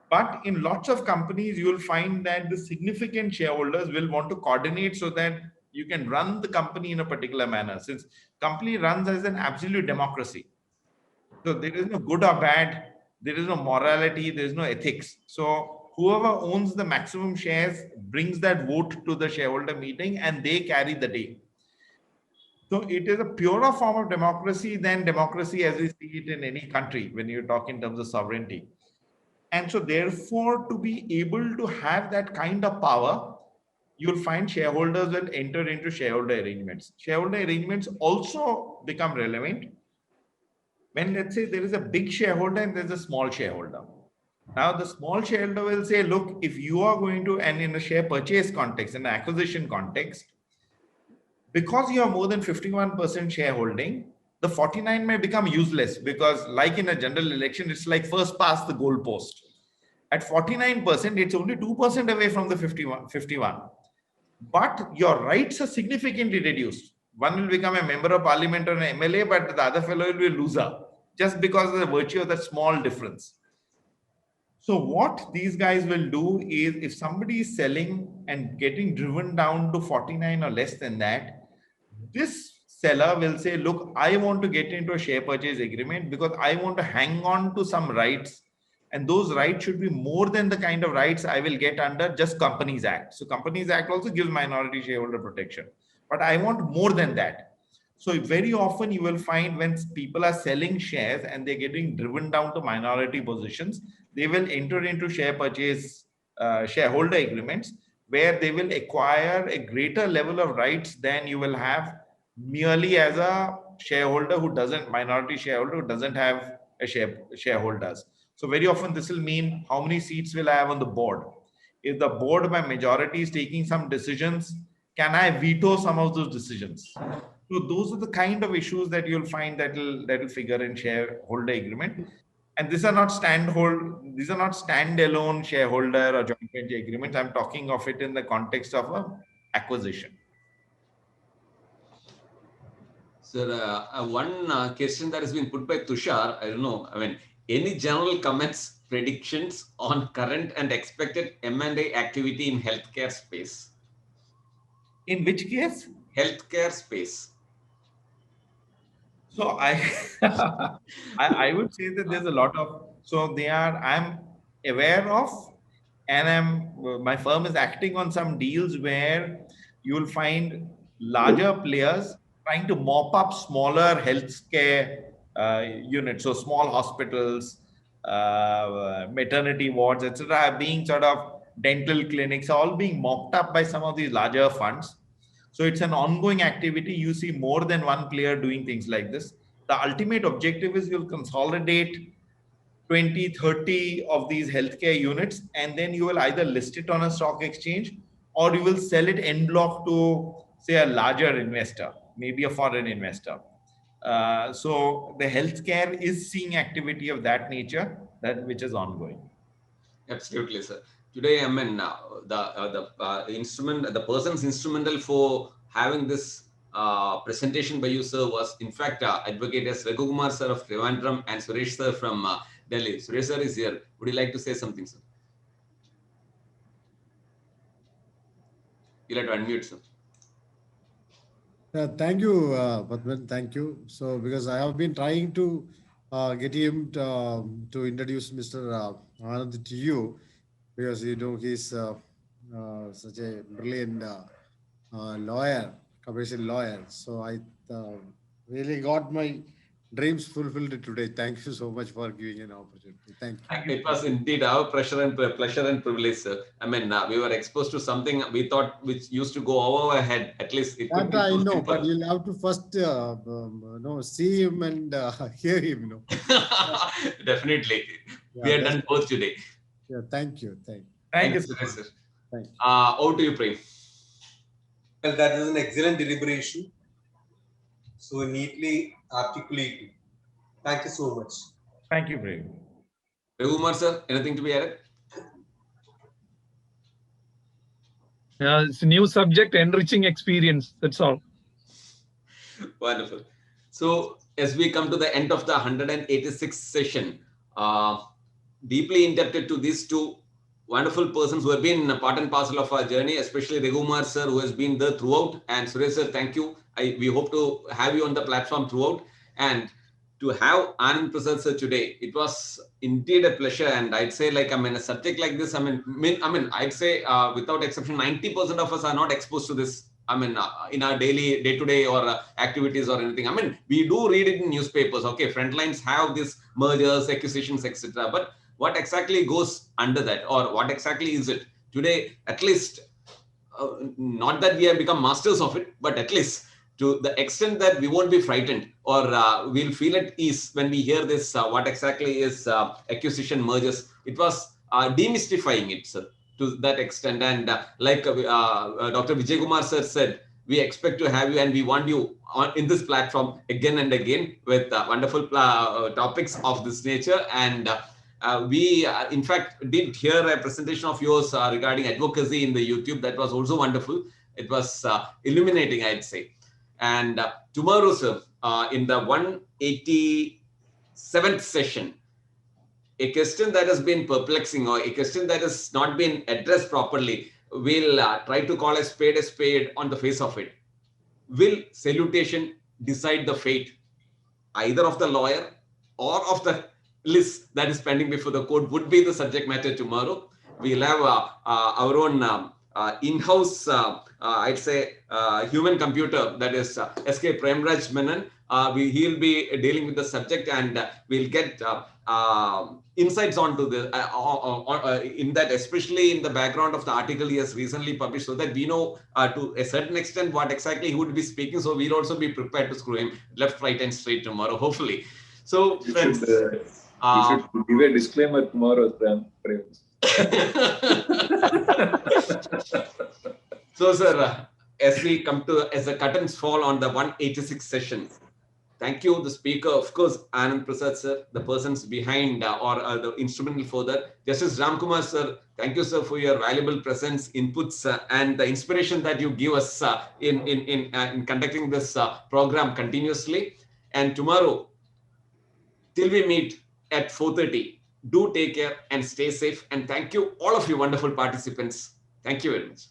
But in lots of companies, you will find that the significant shareholders will want to coordinate so that you can run the company in a particular manner, since company runs as an absolute democracy. So there is no good or bad, there is no morality, there is no ethics. So whoever owns the maximum shares brings that vote to the shareholder meeting and they carry the day. So it is a purer form of democracy than democracy as we see it in any country when you talk in terms of sovereignty. And so therefore, to be able to have that kind of power, you'll find shareholders will enter into shareholder arrangements. Shareholder arrangements also become relevant when, let's say, there is a big shareholder and there's a small shareholder. Now, the small shareholder will say, look, if you are going to, and in a share purchase context, in an acquisition context, because you have more than 51% shareholding, the 49 may become useless because, like in a general election, it's like first past the goal post. At 49%, it's only 2% away from the 51. But your rights are significantly reduced. One will become a member of parliament or an MLA, but the other fellow will be a loser just because of the virtue of that small difference. So what these guys will do is, if somebody is selling and getting driven down to 49 or less than that, this seller will say, look, I want to get into a share purchase agreement because I want to hang on to some rights. And those rights should be more than the kind of rights I will get under just Companies Act. So Companies Act also gives minority shareholder protection, but I want more than that. So very often you will find when people are selling shares and they're getting driven down to minority positions, they will enter into share purchase shareholder agreements where they will acquire a greater level of rights than you will have merely as a shareholder who doesn't, minority shareholder who doesn't have a shareholders. So very often this will mean how many seats will I have on the board? If the board by majority is taking some decisions, can I veto some of those decisions? So those are the kind of issues that you'll find that will figure in shareholder agreement. And these are not standalone shareholder or joint venture agreements. I'm talking of it in the context of an acquisition. Sir, one question that has been put by Tushar, I don't know, I mean, any general comments predictions on current and expected M&A activity in healthcare space. In which case? Healthcare space. So I would say that there's a lot of, I'm aware of, and my firm is acting on some deals where you'll find larger players trying to mop up smaller healthcare units. So small hospitals, maternity wards, etc., being sort of dental clinics, all being mopped up by some of these larger funds. So it's an ongoing activity. You see more than one player doing things like this. The ultimate objective is you'll consolidate 20, 30 of these healthcare units, and then you will either list it on a stock exchange or you will sell it en bloc to, say, a larger investor, maybe a foreign investor. So the healthcare is seeing activity of that nature, which is ongoing. Absolutely, sir. Today, I mean, the person's instrumental for having this presentation by you, sir, was in fact Advocate S. Raghukumar sir of Trivandrum and Suresh sir from Delhi. Suresh sir is here. Would you like to say something, sir? You'll have to unmute, sir. Thank you, Padman. Thank you. So, because I have been trying to get him to introduce Mr. Anand to you, because you know he's such a brilliant lawyer, commercial lawyer. So I really got my dreams fulfilled today. Thank you so much for giving an opportunity. Thank you. It was indeed our pleasure and privilege, sir. I mean, we were exposed to something we thought which used to go over our head. At least it could be I know, simple. but you'll have to first see him and hear him. No? Definitely. Yeah, We have done both today. Yeah, thank you. Thank you, Suresh, sir. Thank you. Over to you, Prem. Well, that is an excellent deliberation. So neatly articulated. Thank you so much. Thank you, Prem. Raghukumar, sir, anything to be added? It's a new subject, enriching experience. That's all. Wonderful. So as we come to the end of the 186th session, deeply indebted to these two wonderful persons who have been a part and parcel of our journey, especially Raghukumar sir, who has been there throughout, and Suresh sir, thank you. We hope to have you on the platform throughout, and to have Anand Prasad sir today. It was indeed a pleasure, and I'd say, like, I mean, a subject like this, I'd say without exception, 90% of us are not exposed to this. In our daily day-to-day or activities or anything. We do read it in newspapers. Okay, Frontlines have these mergers, acquisitions, etc. But what exactly goes under that, or what exactly is it today? At least, not that we have become masters of it, but at least to the extent that we won't be frightened, or we'll feel at ease when we hear this. What exactly is acquisition, mergers? It was demystifying it, sir, to that extent. And like Dr. Vijay Kumar sir said, we expect to have you and we want you in this platform again and again with wonderful topics of this nature. And we, in fact, did hear a presentation of yours regarding advocacy in the YouTube. That was also wonderful. It was illuminating, I'd say. And tomorrow, sir, in the 187th session, a question that has been perplexing, or a question that has not been addressed properly, we'll try to call a spade on the face of it. Will salutation decide the fate either of the lawyer or of the list that is pending before the court? Would be the subject matter tomorrow. We'll have our own in-house, I'd say, human computer, that is SK Premraj Menon. He'll be dealing with the subject, and we'll get insights onto the in that, especially in the background of the article he has recently published, so that we know to a certain extent what exactly he would be speaking. So we'll also be prepared to screw him left, right, and straight tomorrow, hopefully. So friends, you should give a disclaimer tomorrow, Prem. So, sir, as we come to, as the curtains fall on the 186th session, thank you, the speaker, of course, Anand Prasad sir, the persons behind or the instrumental for that. Justice Ramkumar sir, thank you, sir, for your valuable presence, inputs, and the inspiration that you give us in conducting this program continuously. And tomorrow, till we meet at 4:30, Do take care and stay safe. And thank you, all of you wonderful participants. Thank you very much.